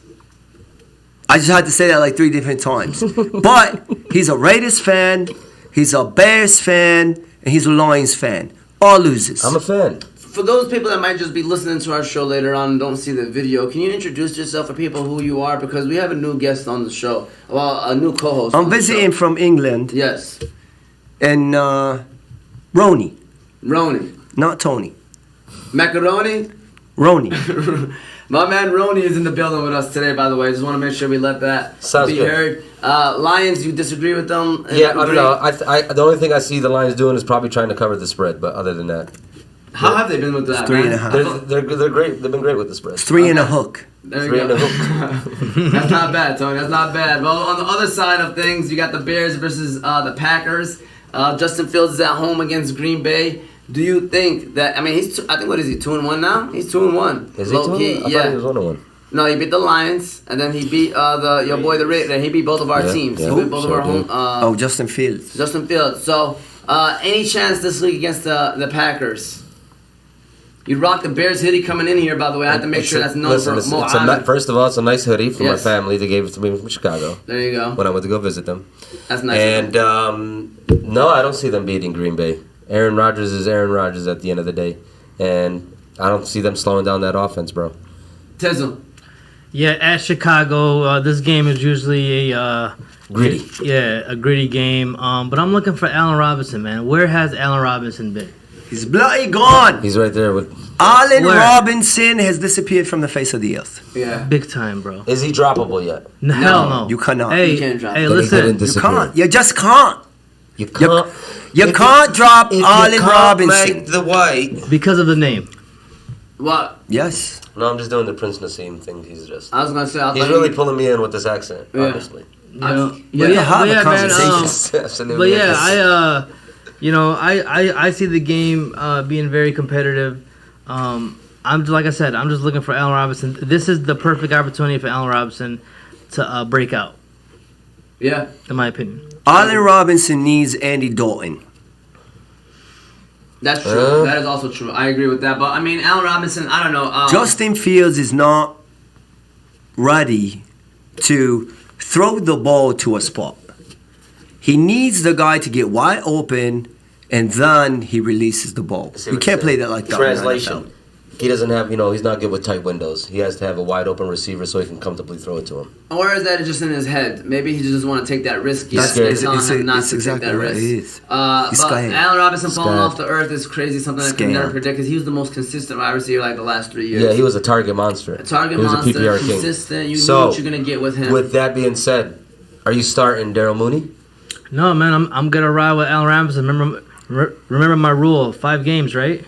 I just had to say that like 3 different times. But he's a Raiders fan, he's a Bears fan, and he's a Lions fan. All losers. I'm a fan. For those people that might just be listening to our show later on and don't see the video, can you introduce yourself for people who you are? Because we have a new guest on the show. Well, a new co-host. I'm on the visiting show. from England, Yes. and Roni, Roni. not Tony. Macaroni? Roni. My man Roni is in the building with us today, by the way. Just want to make sure we let that Sounds be good. heard. Lions, you disagree with them? Yeah, I don't know. The only thing I see the Lions doing is probably trying to cover the spread, but other than that, How have they been with that, 3.5. they're great. They've been great with the spread. 3 and a hook. There you 3 go. and a hook. That's not bad, Tony. That's not bad. Well, on the other side of things, you got the Bears versus the Packers. Justin Fields is at home against Green Bay. Do you think that? I mean, I think what is he? 2-1 now. He's 2-1. Is he 2-1? I thought he was 1-1. No, he beat the Lions, and then he beat your boy the Raiders. He beat both of our Yeah, teams. yeah. He beat both of Sure our home. did. Justin Fields. Justin Fields. So, any chance this week against the Packers? You rock the Bears hoodie coming in here, by the way. I have to make sure that's known for Mohammed. First of all, it's a nice hoodie from my Yes. family. They gave it to me from Chicago There you go. when I went to go visit them. That's nice. And no, I don't see them beating Green Bay. Aaron Rodgers is Aaron Rodgers at the end of the day, and I don't see them slowing down that offense, bro. Tizzle. Yeah, at Chicago, this game is usually a Gritty. a gritty game. But I'm looking for Allen Robinson, man. Where has Allen Robinson been? He's bloody gone. He's right there with. Allen Where? Robinson has disappeared from the face of the earth. Yeah. Big time, bro. Is he droppable yet? No, hell no. You cannot. Hey, You can't drop hey, him. Then he didn't listen. You disappear. can't. You just can't. You can't. You if can't drop if you Allen can't Robinson. make the white. Because of the name. What? Yes. No, I'm just doing the Prince Nassim thing. He's just. I was gonna say. I He's thought really you- pulling me in with this accent, Yeah. honestly. You know? Yeah, you have a man, conversation. Absolutely. but yeah, I see the game being very competitive. Like I said, I'm just looking for Allen Robinson. This is the perfect opportunity for Allen Robinson to break out, Yeah. in my opinion. Allen Robinson needs Andy Dalton. That's true. That is also true. I agree with that. But I mean, Allen Robinson, I don't know. Justin Fields is not ready to throw the ball to a spot. He needs the guy to get wide open, and then he releases the ball. See You what can't he play said. that like that. in the Translation. NFL. He doesn't have, he's not good with tight windows. He has to have a wide open receiver so he can comfortably throw it to him. Or is that just in his head? Maybe he just doesn't want to take that risk. That's- They're it's- telling it's- him not it's to exactly take that what risk. it is. But He's scared. Allen Robinson falling Scared. off the earth is crazy. Something I can Scared. never predict because he was the most consistent wide receiver like the last 3 years. Yeah, he was a target monster. a target he was monster, a PPR king. consistent. You So, know what you're gonna get with him. With that being said, are you starting Daryl Mooney? No, man, I'm gonna ride with Allen Robinson. Remember my rule: 5 games, right?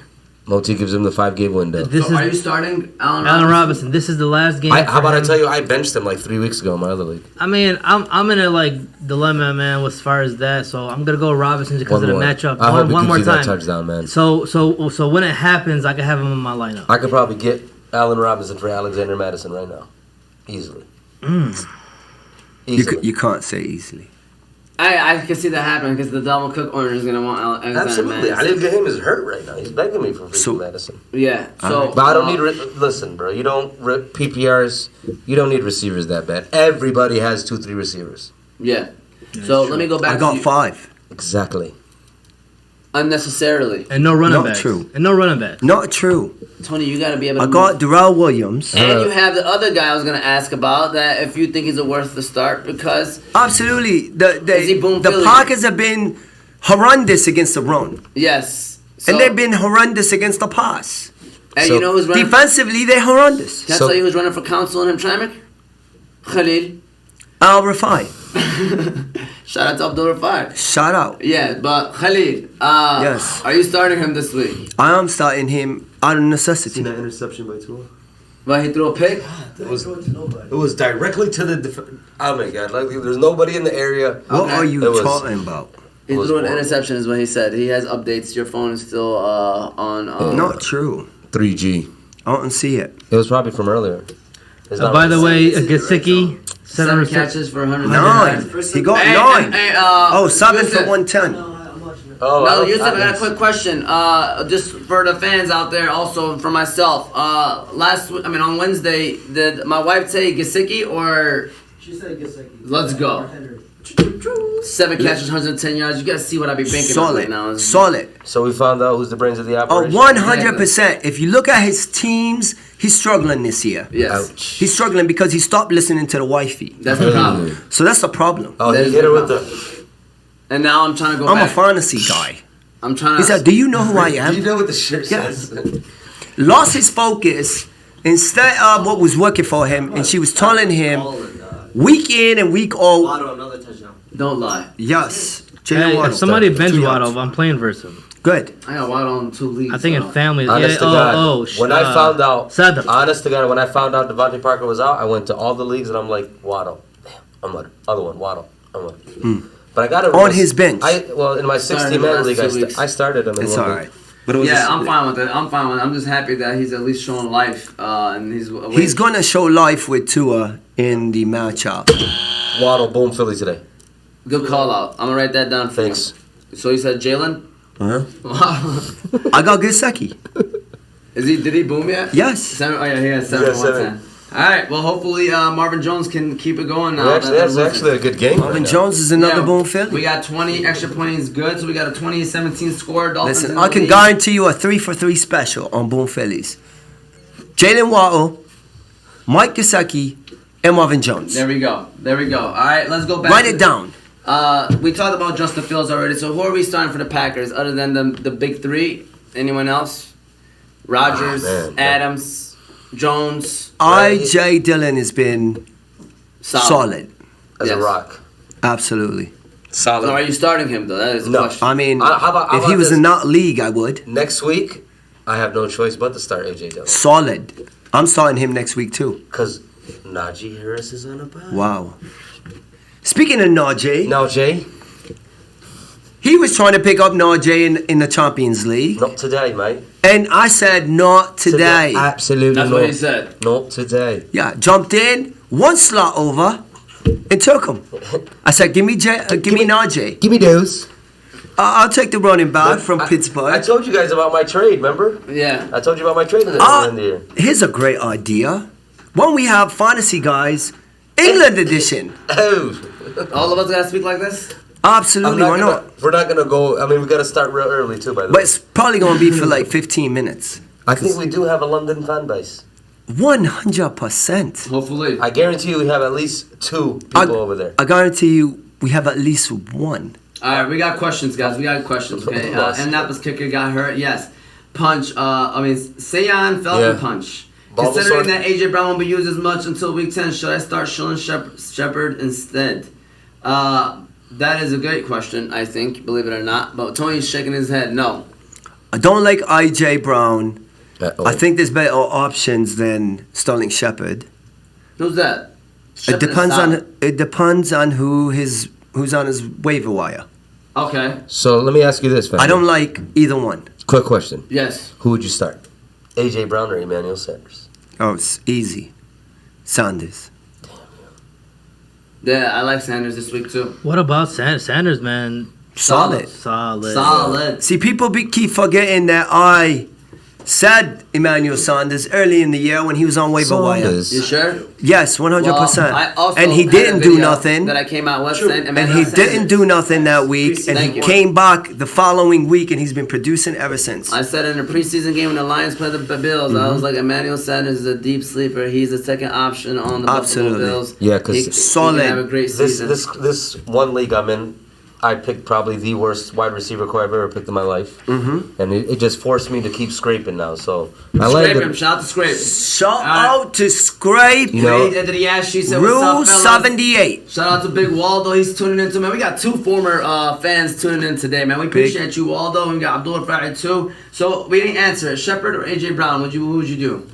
Moti gives him the 5-game window. So are you starting Allen Robinson. This is the last game. How about I tell you, I benched him like 3 weeks ago in my other league. I mean, I'm in a dilemma, man, as far as that. So I'm gonna go Robinson because of the matchup. I hope one more that time. touchdown, man. So when it happens, I can have him in my lineup. I could probably get Allen Robinson for Alexander Madison right now, easily. Easily. You can't say easily. I can see that happening because the Dalvin Cook owner is going to want Alexander Absolutely. Madison. I didn't get him is hurt right now. He's begging me for freaking Madison. Yeah. So, but I don't need. Listen, bro. You don't PPRs. You don't need receivers that bad. Everybody has 2-3 receivers. Yeah. So let me go back. I got 5. Exactly. Unnecessarily. And no running Not backs. true. And no running backs. Not true. Tony, you got to be able to I got Darrell Williams. And you have the other guy I was going to ask about that if you think he's worth the start because... Absolutely. Is he boom The Philly? Packers have been horrendous against the run. Yes. So, And they've been horrendous against the pass. And So you know who's running... Defensively, they're horrendous. Can I tell you who's running for council in Hamtramck? Khalil. Al Rafai. Shout out to Abdul Rafai. Shout out. Yeah, but Khalil, Yes. are you starting him this week? I am starting him out of necessity. that interception by Tua? But he threw a pick? It was directly to the. Oh my god! Like there's nobody in the area. What Okay. are you It was- talking about? He was threw an horrible. interception is what he said. He has updates. Your phone is still on... Not true. 3G. I don't see it. It was probably from earlier. It's not By the really- way, Gesicki, 7 7 catches for 100 9. He got 9. Oh, 7 for 110. Oh, No, I Yusuf, I got a don't- quick question. Just for the fans out there, also for myself. On Wednesday, did my wife say Gesicki or She said Gesicki. Let's go. 7 catches, 110 yards? You guys see what I be banking on right Solid. now. Solid. So we found out who's the brains of the Oh, operation. 100%. If you look at his teams, he's struggling this year. Yes, Ouch. He's struggling because he stopped listening to the wifey. that's the problem. So that's the problem. Oh, That he is hit her the with the. And now I'm trying to go I'm a back. fantasy guy. I'm trying He to... said, do you know who I Do you am? know what the shirt Yeah. says? Lost his focus instead of what was working for him, and she was telling him week in and week out, Waddle, another touchdown. Don't lie. yes. Jalen Hey, Waddle. if somebody 2 bench yards. Waddle, I'm playing versus him. Good. I got Waddle on 2 leagues. I think in so- family. Honest to God, when I found out, Sadr. honest to God, when I found out Devontae Parker was out, I went to all the leagues and I'm like, Waddle. Damn, I'm like, other one, Waddle. I'm like, but I got it On his bench. in my Started in the 16-man last league, 2 weeks. I started him. In It's one all league. right. But it was Yeah, I'm fine with it. I'm just happy that he's at least showing life, and He's going to show life with Tua in the matchup. Waddle, boom, Philly today. Good call out. I'm gonna write that down for Thanks. you. So you said Jalen? Huh? Wow. I got Gesicki. Did he boom yet? Yes. 7, oh yeah, he has 7 Yeah, 110. Alright, well hopefully Marvin Jones can keep it going now. That's actually a good game. Marvin right now. Jones is another Yeah, boom We Philly. got 20 extra points good, so we got a 20-17 score. Dolphins Listen, in the I can lead. guarantee you a 3-for-3 special on Boom Phillies. Jalen Waddle, Mike Gesicki, and Marvin Jones. There we go. Alright, let's go back. Write it down. We talked about Justin Fields already, so who are we starting for the Packers other than the big three? Anyone else? Rodgers, man. Adams, Jones, I.J. Dillon has been solid. As a Yes. rock. Absolutely. Solid. So are you starting him though? That is the No. question. I mean, How about if he was this? in that league, I would. Next week, I have no choice but to start AJ Dillon. Solid. I'm starting him next week, too. Because Najee Harris is on a bye. Wow. Speaking of Najee, Now, Jay, he was trying to pick up Najee in the Champions League. not today, mate. And I said, not today. Absolutely That's not. what he said. Not today. Yeah, jumped in, one slot over, and took him. I said, give me Najee. Give me those. I'll take the running back from Pittsburgh. I told you guys about my trade, remember? Yeah. I told you about my trade in the end of the year. Here's a great idea. When we have Fantasy Guyz England edition. Oh. All of us gotta speak like this? Absolutely, why not? We're not gonna go. I mean, we gotta start real early too. By the But way, it's probably going to be for like 15 minutes. I think we do have a London fan base. 100%. Hopefully. I guarantee you, we have at least 2 people over there. I guarantee you we have at least one. Alright, we got questions, guys. We got questions, okay? Indianapolis kicker got hurt, yes. Punch, Sayan Falcon Yeah. punch. Bulbasaur. Considering that AJ Brown won't be used as much until week 10, should I start Shilling Shepard instead? That is a great question, I think, believe it or not. But Tony's shaking his head, no. I don't like I.J. Brown. Uh-oh. I think there's better options than Sterling Shepard. Who's that? It depends on who's on his waiver wire. Okay. So let me ask you this, I don't like either one. Quick question. Yes. Who would you start? A.J. Brown or Emmanuel Sanders? Oh, it's easy. Sanders. Yeah, I like Sanders this week too. What about Sanders, man? Solid. Solid. See, people keep forgetting that I said Emmanuel Sanders early in the year when he was on waiver wire. Sanders. You sure? Yes, 100%. Well, I also and he had didn't a do video nothing. that I came out with. And he didn't do nothing that week, and Thank he you. came back the following week, and he's been producing ever since. I said in a preseason game when the Lions played the Bills, I was like, Emmanuel Sanders is a deep sleeper. He's the second option on the Absolutely. Buffalo Bills. Yeah, 'cause he solid. can have a great season. This one league I'm in, I picked probably the worst wide receiver core I've ever picked in my life. Mm-hmm. And it just forced me to keep scraping now. So I Scrape landed. him. Shout out to Scrape. Shout out to Scrape. You know, Did he ask you? Said, Rule what's up, fellas? 78. Shout out to Big Waldo. He's tuning in too, man. We got two former fans tuning in today, man. We appreciate you, Waldo. And we got Abdul Friday too. So we didn't answer it. Shepard or A.J. Brown? Who would you do?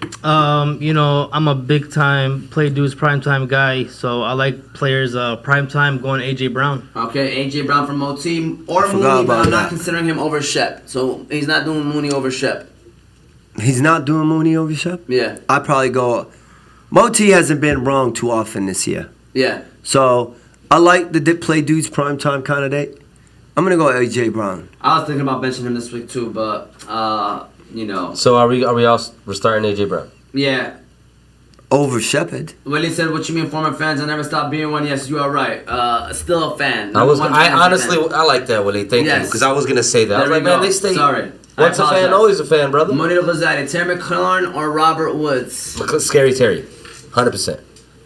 You know, I'm a big time play dudes primetime guy, so I like players primetime going A.J. Brown. Okay, A.J. Brown from OT or Forgot Mooney, but about I'm not that. considering him over Shep. So he's not doing Mooney over Shep. He's not doing Mooney over Shep? Yeah, I'd probably go. Moti hasn't been wrong too often this year. yeah. So I like the play dudes primetime candidate. I'm going to go A.J. Brown. I was thinking about benching him this week too, but you know, so are we all we're starting A.J. Brown? yeah. Over Shepard. Willie said, "What you mean, former fans? I never stopped being one." Yes, you are right. Still a fan. I Number one fan is a honestly fan. I like that, Willie. Thank you, Yes. because I was gonna say that. I was There like, we man, go. they stay. Sorry. Once I a fan, apologize. always a fan, brother. Monito Rosati, Terry McLaurin or Robert Woods? Scary Terry, 100%.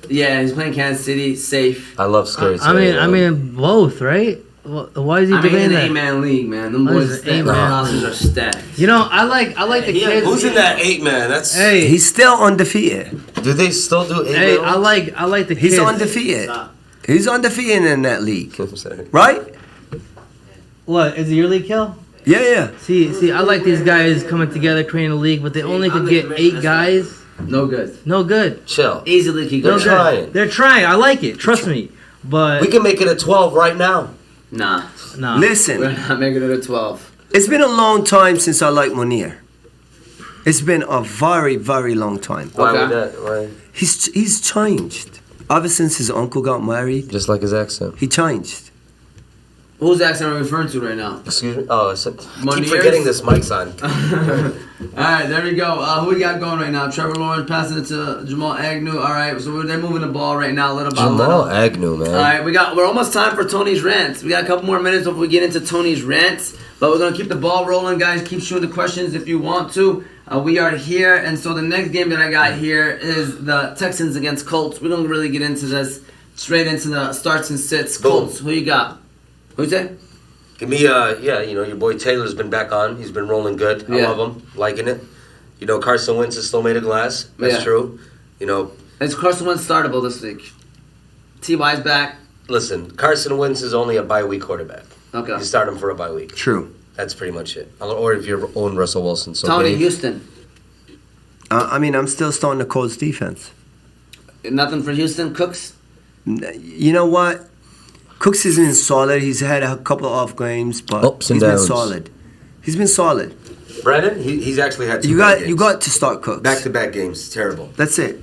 Yeah, he's playing Kansas City, safe. I love Scary Terry. I mean, both, right? Why is he I mean, in debating the that? 8-man league, man. Them Oh, boys he's are an stacked. eight-man. Rosters are stacked. You know, I like the kids. Who's in that 8-man? That's Hey, He's still undefeated. Do they still do 8-man? hey, I like the kids. He's undefeated. He's undefeated in that league. I'm sorry. Right? What is it your league, Kel? Yeah. See, I like these guys coming together, creating a league, but they only could get 8 guys. No good. No good. Chill. Easily keep No going. They're trying. good. They're trying. I like it. Trust me. But We can make it a 12 right now. Nah, nah. Listen, we're not making it a 12. it's been a long time since I liked Munir. It's been a very, very long time. Why Okay. would that? Why? He's changed. Ever since his uncle got married, Just like his accent. he changed. Who's the accent I'm referring to right now? Excuse me? Oh, I said, Money keep forgetting ears? this mic's on. Alright, there we go. Who we got going right now? Trevor Lawrence passing it to Jamal Agnew. Alright, so they're moving the ball right now, little by little. Jamal Agnew, man. Alright, we're almost time for Tony's rants. We got a couple more minutes before we get into Tony's rants. But we're gonna keep the ball rolling, guys. Keep shooting the questions if you want to. We are here, and so the next game that I got here is the Texans against Colts. We don't really get into this. Straight into the starts and sits. Boom. Colts, who you got? Who you say? Give me, your boy Taylor's been back on. He's been rolling good. I Yeah. love him. Liking it. You know, Carson Wentz is still made of glass. That's Yeah. true. You know, Is Carson Wentz startable this week? T.Y.'s back. listen, Carson Wentz is only a bye week quarterback. Okay. You start him for a bye week. True. That's pretty much it. Or if you're own Russell Wilson. So Tony, Dave, Houston. I'm still starting the Colts defense. Nothing for Houston. Cooks. You know what? Cooks has been solid. He's had a couple of off games, but Ups and he's been downs. solid. He's been solid. Brandon, he's actually had two You bad got games. you got to start Cooks. back-to-back games. Terrible. That's it.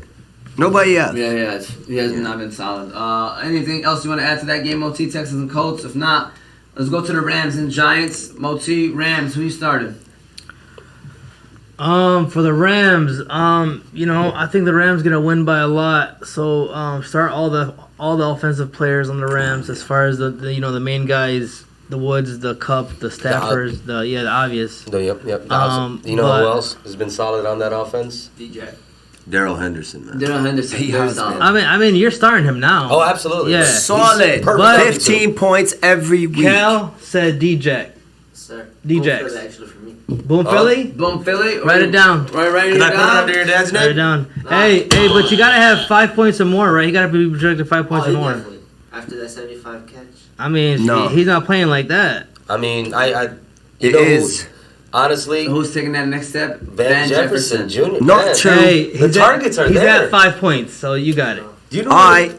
Nobody else. Yeah, he has not been solid. Anything else you want to add to that game, Moti, Texans and Colts? If not, let's go to the Rams and Giants. Moti, Rams, who you started? For the Rams, I think the Rams gonna win by a lot. So start all the offensive players on the Rams as far as the main guys, the Woods, the Cup, the Staffers, the obvious. Yep. You know but- who else has been solid on that offense? DJ. Daryl Henderson, man. Daryl Henderson. He very has solid. been. I mean, you're starting him now. Oh, absolutely. Yeah. Solid. But- 15 points every week. Cal said DJ. Sir. D-Jax. Both actually for me. Boom, Oh. Philly. Boom, Philly. Write it down. Write it Can I put it down. under your dad's Write it name? down. Hey, but you gotta have 5 points or more, right? You gotta be projected 5 points or Oh, more. definitely. After that 75 catch. I mean, No. he's not playing like that. I mean, you It know, is. honestly, Who's taking that next step? Van Jefferson Jr. Not Man, true. Hey, The targets are he's there. at 5 points, so you got it. You know All right.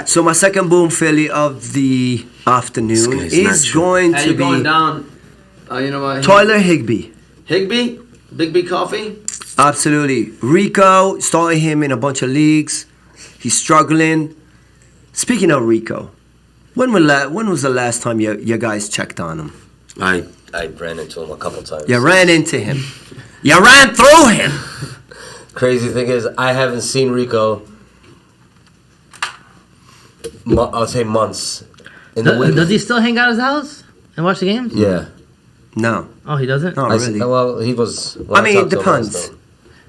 So my second boom Philly of the afternoon guy's is not true. going Hey, to you going be down? You know what? Tyler Higbee. Higbee? Big B Coffee? Absolutely. Rico, started him in a bunch of leagues. He's struggling. Speaking of Rico, when was the last time you guys checked on him? I ran into him a couple times. You ran into him. You ran through him. Crazy thing is, I haven't seen Rico. I'll say months. In the week. Does he still hang out at his house and watch the games? Yeah. No. Oh, he doesn't? Not really. Well, he was. I mean, it depends.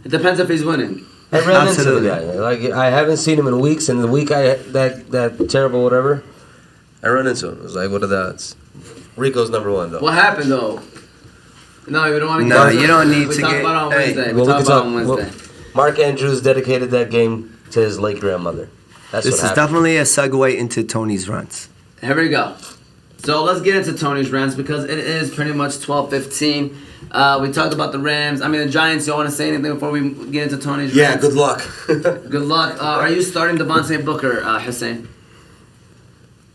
It depends if he's winning. I ran Absolutely. into the guy. Like I haven't seen him in weeks, and the week that terrible whatever, I run into him. I was like, what are the odds? Rico's number one though. What happened though? No, you don't want to. No, you don't need we to talk get- about it on hey, Wednesday. Well, we we talk can about it on talk- Wednesday. Mark Andrews dedicated that game to his late grandmother. That's This what is happened. definitely a segue into Tony's runs. Here we go. So let's get into Tony's rants because it is pretty much 12:15. We talked about the Rams. I mean, the Giants. You want to say anything before we get into Tony's Yeah, rants? good luck. Good luck. Are you starting Devontae Booker, Hussein?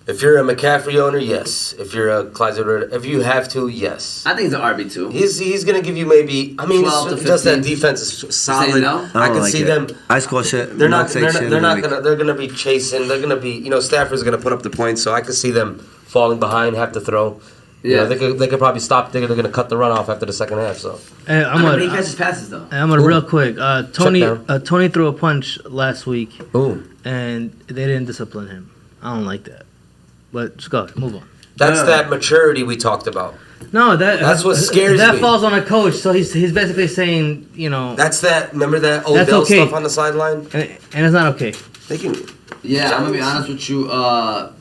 If you're a McCaffrey owner, yes. If you're a Clyde Edwards, if you have to, yes. I think he's an RB2. He's gonna give you maybe. I mean, 12 to just that 15. defense is solid. no? I can don't see like it. them. I score shit. They're not. say They're shit not, they're every not week. gonna. They're gonna be chasing. They're gonna be. You know, Stafford's gonna put up the points, so I could see them falling behind, have to throw. You know, they could probably stop. They're gonna cut the run off after the second half. So Hey, How many catches passes though? I'm gonna real quick. Tony down. Tony threw a punch last week, ooh, and they didn't discipline him. I don't like that. But just go ahead, move on. that's that maturity we talked about. No, That's what scares that me. falls on a coach. So he's basically saying, you know, That's that. Remember that That's Odell okay. stuff on the sideline? and it's not okay. They can. Yeah, I'm gonna be honest with you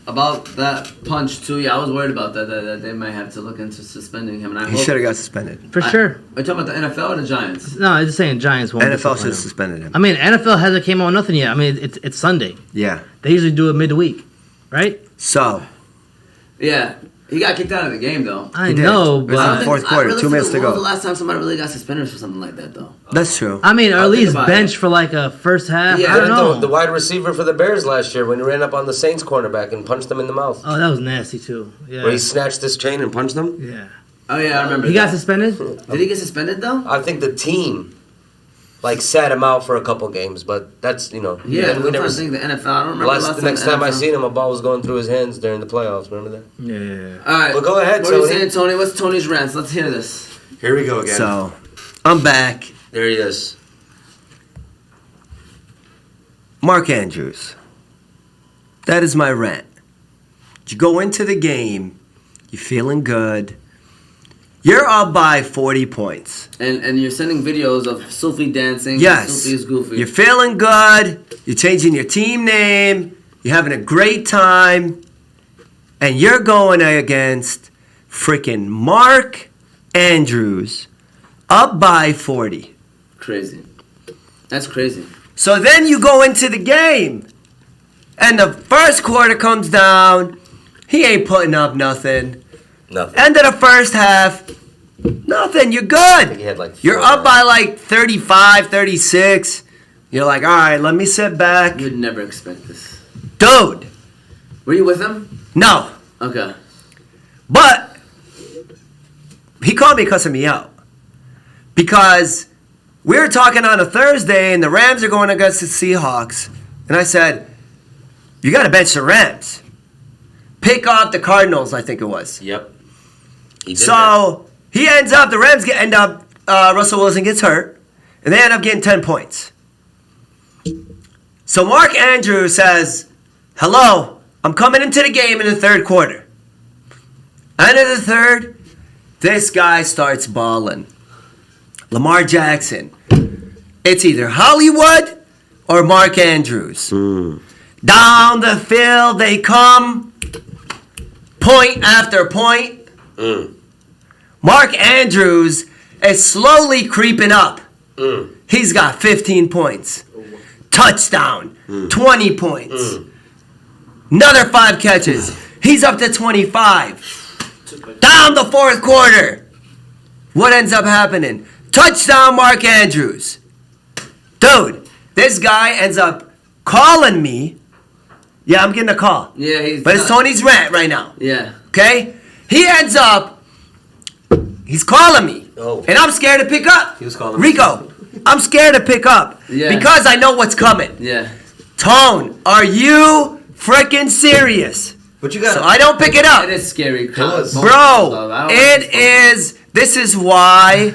about that punch too. Yeah, I was worried about that they might have to look into suspending him. And I He hope. should have got suspended. For sure. Are you talking about the NFL or the Giants? No, I'm just saying Giants won't. NFL discipline should have him. suspended him. I mean, NFL hasn't came out with nothing yet. I mean, it's Sunday. Yeah. They usually do it midweek, right? So, Yeah, he got kicked out of the game though. I He did. know, It was in the but fourth quarter, 2 minutes to When was go. the last time somebody really got suspended for something like that though? that's true. I mean, or I'll at think least about bench it. for like a first half. Yeah, I don't know. The wide receiver for the Bears last year when he ran up on the Saints cornerback and punched him in the mouth. Oh, that was nasty too. Yeah. Where he snatched his chain and punched him. Yeah. Oh yeah, I remember. He got that. suspended. Did he get suspended though? I think the team sat him out for a couple games, but that's Yeah, we I'm trying never. to think the NFL. I don't remember The next time I NFL. seen him, a ball was going through his hands during the playoffs. Remember that? Yeah. All right, Well, go ahead, What are you Tony. saying, Tony? What's Tony's rants? Let's hear this. Here we go again. So, I'm back. There he is. Mark Andrews. That is my rant. You go into the game, you're feeling good. You're up by 40 points. And you're sending videos of Sophie dancing. Yes. Sophie is goofy. You're feeling good. You're changing your team name. You're having a great time. And you're going against freaking Mark Andrews up by 40. Crazy. That's crazy. So then you go into the game. And the first quarter comes down. He ain't putting up nothing. Nothing. End of the first half, nothing. You're I think he good. had like You're 4 up by like 35, 36. You're like, all right, let me sit back. You'd never expect this. Dude, Were you with him? no. Okay. But he called me cussing me out. Because we were talking on a Thursday and the Rams are going against the Seahawks. And I said, you got to bench the Rams. Pick off the Cardinals, I think it was. Yep. He did that. So he ends up, the Rams end up, Russell Wilson gets hurt, and they end up getting 10 points. So Mark Andrews says, hello, I'm coming into the game in the third quarter. End of the third, this guy starts balling. Lamar Jackson. It's either Hollywood or Mark Andrews. Down the field they come. Point after point. Mark Andrews is slowly creeping up. He's got 15 points. Touchdown. 20 points. Another 5 catches. He's up to 25. Down the fourth quarter. What ends up happening? Touchdown, Mark Andrews. Dude, this guy ends up calling me. Yeah, I'm getting a call. Yeah, But it's Tony's rant right now. Yeah. Okay? He ends up, he's calling me. Oh. And I'm scared to pick up. He was calling me. Rico, I'm scared to pick up. Yeah. Because I know what's coming. Yeah. Tone, are you freaking serious? But you got So I don't pick it up. It is scary. Bro, this is why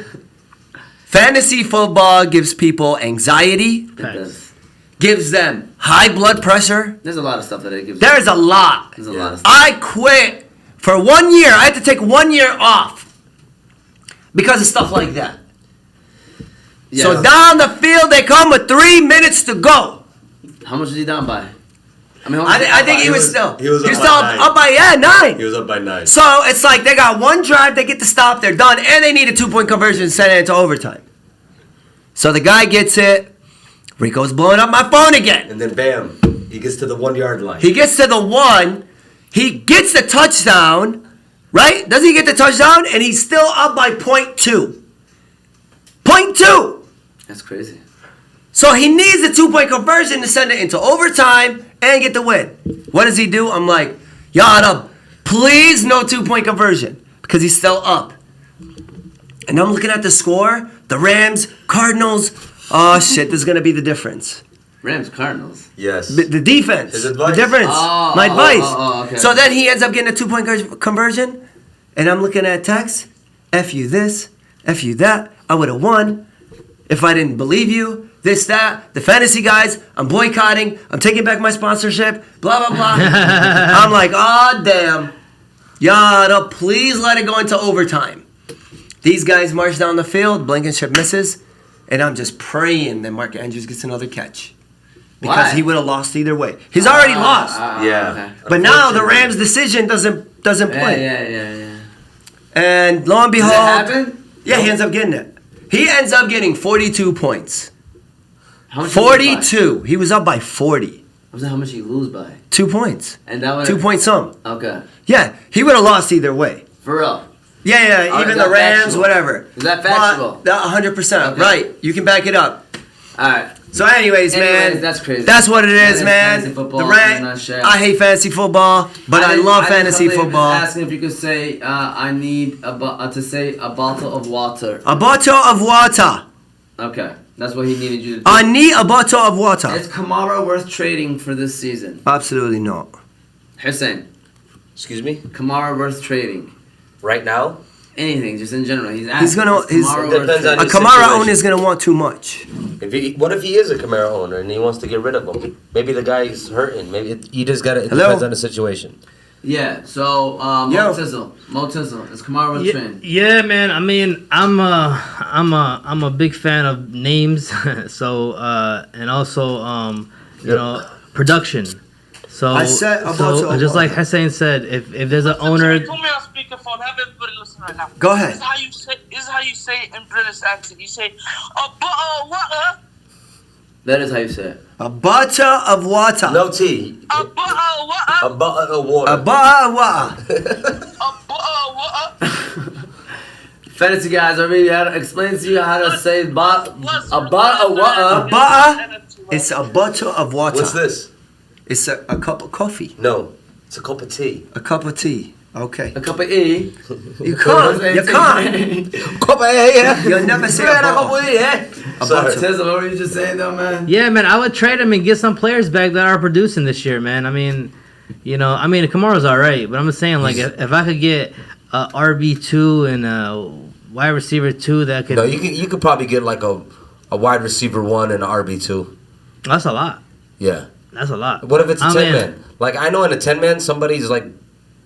fantasy football gives people anxiety, It does. gives them high blood pressure. There's a lot of stuff that it gives. There's a lot. There's a lot of stuff. I quit for 1 year. I had to take 1 year off because of stuff like that. Yeah. So down the field, they come with 3 minutes to go. How much is he down by? I mean, I think he was still he was up still by 9. up by 9. He was up by 9. So it's like they got one drive, they get to stop, they're done, and they need a 2-point conversion and send it into overtime. So the guy gets it. Rico's blowing up my phone again. And then bam, he gets to the 1 yard line. He gets to the 1. He gets the touchdown, right? Doesn't he get the touchdown? And he's still up by 0.2. 0.2. That's crazy. So he needs a 2-point conversion to send it into overtime and get the win. What does he do? I'm like, Yada, please no 2-point conversion because he's still up. And I'm looking at the score. The Rams, Cardinals. Oh shit, this is gonna be the difference. Rams, Cardinals. Yes. The defense. His advice. The difference. My advice. Okay. So then he ends up getting a 2-point conversion. And I'm looking at text. F you this. F you that. I would have won if I didn't believe you. This, that. The Fantasy Guys. I'm boycotting. I'm taking back my sponsorship. Blah, blah, blah. I'm like, oh, damn. Yada, please let it go into overtime. These guys march down the field. Blankenship misses. And I'm just praying that Mark Andrews gets another catch. Because Why? he would have lost either way. He's already lost. Yeah. Okay. But now the Rams' decision doesn't play. Yeah. And lo and Does behold, that happen? yeah, he ends up getting it. He ends up getting 42 points. How much? Did he lose 42. He was up by 40. by? How much he lose by? 2 points. And that was 2 point some. Okay. Yeah, he would have lost either way. For real. Yeah, Oh, even is the that Rams, factual? whatever. Is that factual? 100%. Okay. Right. You can back it up. All right. So anyways, man. That's crazy. That's what it That is, is man. fantasy football The in a rant. nutshell. I hate fantasy football, but I love fantasy football. Asking if you could say, I need to say a bottle of water. A bottle of water. Okay, that's what he needed you to do. I need a bottle of water. Is Kamara worth trading for this season? Absolutely not. Hussein, Excuse me? Kamara worth trading? Right now? Anything, just in general. He's asking. He's gonna. is He's, Kamara It worth depends on a trading? his Kamara situation. owner is gonna want too much. What if he is a Camaro owner and he wants to get rid of him? Maybe the guy's hurting. Maybe you just gotta. It Hello? depends on the situation. Yeah. So Mo Yo. Tizzle, is Kamara worth trading? Yeah, man. I mean, I'm a big fan of names, so and also you know, production. So I said about so to- just like Hussein said, if there's an owner, Put me on speakerphone. Have everybody listen right now. Go ahead. This is how you say it in British accent. You say, a bottle of water. That is how you say it. A bottle of water. No tea. A bottle of water. A bottle of water. A bottle of water. A bottle of water. Fantasy Guys, I really had to explain to you how to say a bottle of water. A bottle. It's a bottle of water. What's this? It's a cup of coffee. No, it's a cup of tea. A cup of tea. Okay. A cup of E. You can't. You can't. Cup of yeah. You'll never say a bottle. Sorry. Tizzle, what were you just saying though, man? yeah, man, I would trade him and get some players back that are producing this year, man. I mean, you know, Kamara's all right, but I'm just saying, like, if I could get a RB2 and a wide receiver 2 that could, No, you could probably get like a wide receiver 1 and an RB2. that's a lot. Yeah. That's a lot. What if it's a I 10 mean, man? Like I know in a 10 man somebody's like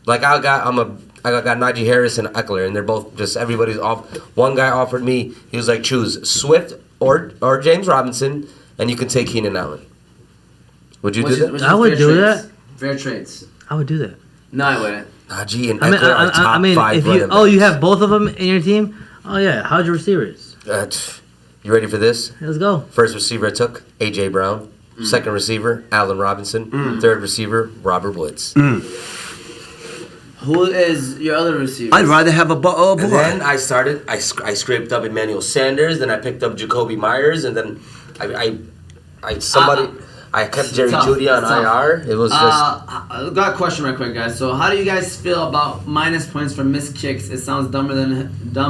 I got Najee Harris and Eckler and they're both just everybody's off. One guy offered me, he was like, choose Swift or James Robinson and you can take Keenan Allen. Would you do that? I would do that. Fair trades. I would do that. No, I wouldn't. Najee and I mean, Eckler are top 5 if running you backs. you have both of them in your team. Oh yeah, how's your receivers? You ready for this? Let's go. First receiver I took, A.J. Brown. Second receiver, Allen Robinson. Third receiver, Robert Woods. Who is your other receiver? I'd rather have a boy. And then I scraped up Emmanuel Sanders, then I picked up Jacoby Myers, and then I kept Jerry Jeudy on IR. It was just... I got a question right quick, guys. So how do you guys feel about minus points for missed kicks? It sounds dumb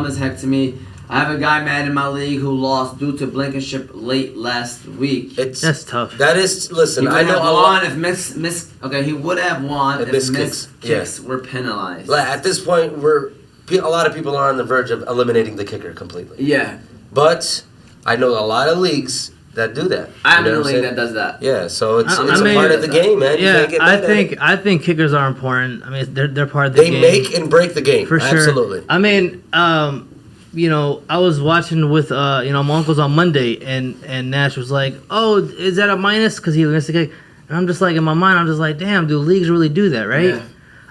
as heck to me. I have a guy mad in my league who lost due to Blankenship late last week. That's tough. That is... Listen, He would I know have a won lot... if he would have won if missed kicks yeah. were penalized. Like, at this point, a lot of people are on the verge of eliminating the kicker completely. Yeah. But I know a lot of leagues that do that. I'm in know a what league saying? that does that. Yeah, so it's I a mean, part of the game, man. You Yeah, can't get mad at it. I think kickers are important. I mean, they're part of the They game. make and break the game. For sure. Absolutely. I mean, I was watching with my uncles on Monday, and Nash was like, "Oh, is that a minus?" Because he missed the kick, and I'm just like, in my mind, I'm just like, "Damn, do leagues really do that, right?" Yeah.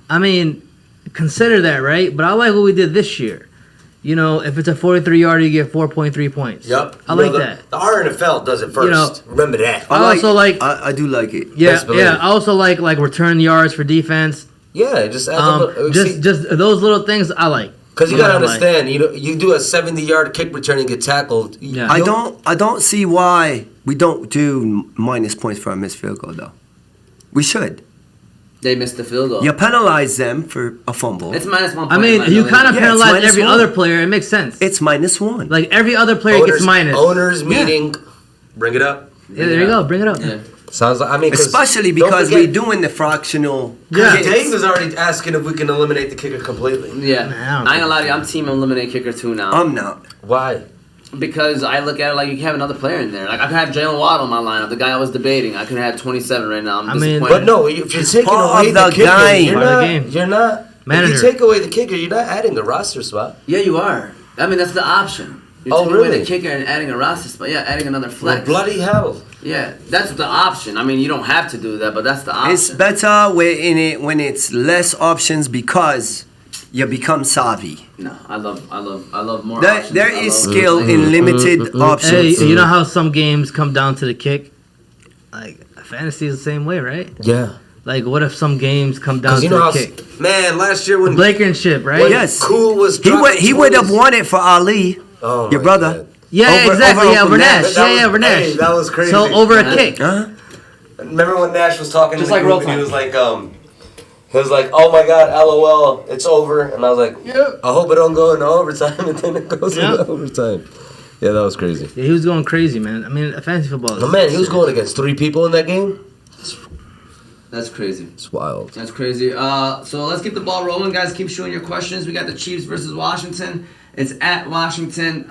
I mean, consider that, right? But I like what we did this year. If it's a 43-yarder, you get 4.3 points. Yep. I like that. The RNFL does it first. Remember that. I do like it. Yeah, Best believe. I also like return yards for defense. Yeah, it just adds up. Just those little things I like. Because you gotta understand, you do a 70-yard kick return and get tackled. Yeah. I don't see why we don't do minus points for a missed field goal though. We should. They missed the field goal. You penalize them for a fumble. It's minus 1 point. I mean, you kind of Yeah, it's penalize minus every 1. other player. It makes sense. It's -1. Like every other player gets minus. Owners meeting. Bring it up. Yeah, there you go. Bring it up. Yeah. Sounds like, I mean, Especially because we're doing the fractional. Yeah. kicks. Dave is already asking if we can eliminate the kicker completely. Yeah. Man, I don't I ain't gonna lie to you. I'm team eliminate kicker too now. I'm not. Why? Because I look at it like you can have another player in there. Like I could have Jalen Waddle in my lineup. The guy I was debating. I could have 27 right now. I'm disappointed. But no, if you're taking part away of the the kicker, game. Part of the game. you're not. Manager. If you take away the kicker, you're not adding a roster spot. Yeah, you are. I mean, that's the option. You're Oh, taking away really? the kicker and adding a roster spot. Yeah, adding another flex. Well, bloody hell. Yeah, that's the option. I mean, you don't have to do that, but that's the option. It's better when it's less options because you become savvy. No, I love more There options. there I is love- skill in limited Hey, options. you know how some games come down to the kick? Like fantasy is the same way, right? Yeah. Like, what if some games come down Because to you know the how, kick? man, last year when Blankenship, right? when Yes. Cool was He would have won it for Ali, Oh, your my brother. God. Yeah, Over- exactly. over Yeah, Uncle Vernash. Nash. Yeah, Vernash. Hey, that was crazy. So over a kick. Huh? Remember when Nash was talking Just to the like group real and he was like, "Oh my God, LOL, it's over," and I was like, "I hope it don't go into overtime," and then it goes into overtime. Yeah, that was crazy. Yeah, he was going crazy, man. I mean, fantasy football. But man, he was going against 3 people in that game. That's crazy. It's wild. That's crazy. So let's keep the ball rolling, guys. Keep shooting your questions. We got the Chiefs versus Washington. It's at Washington.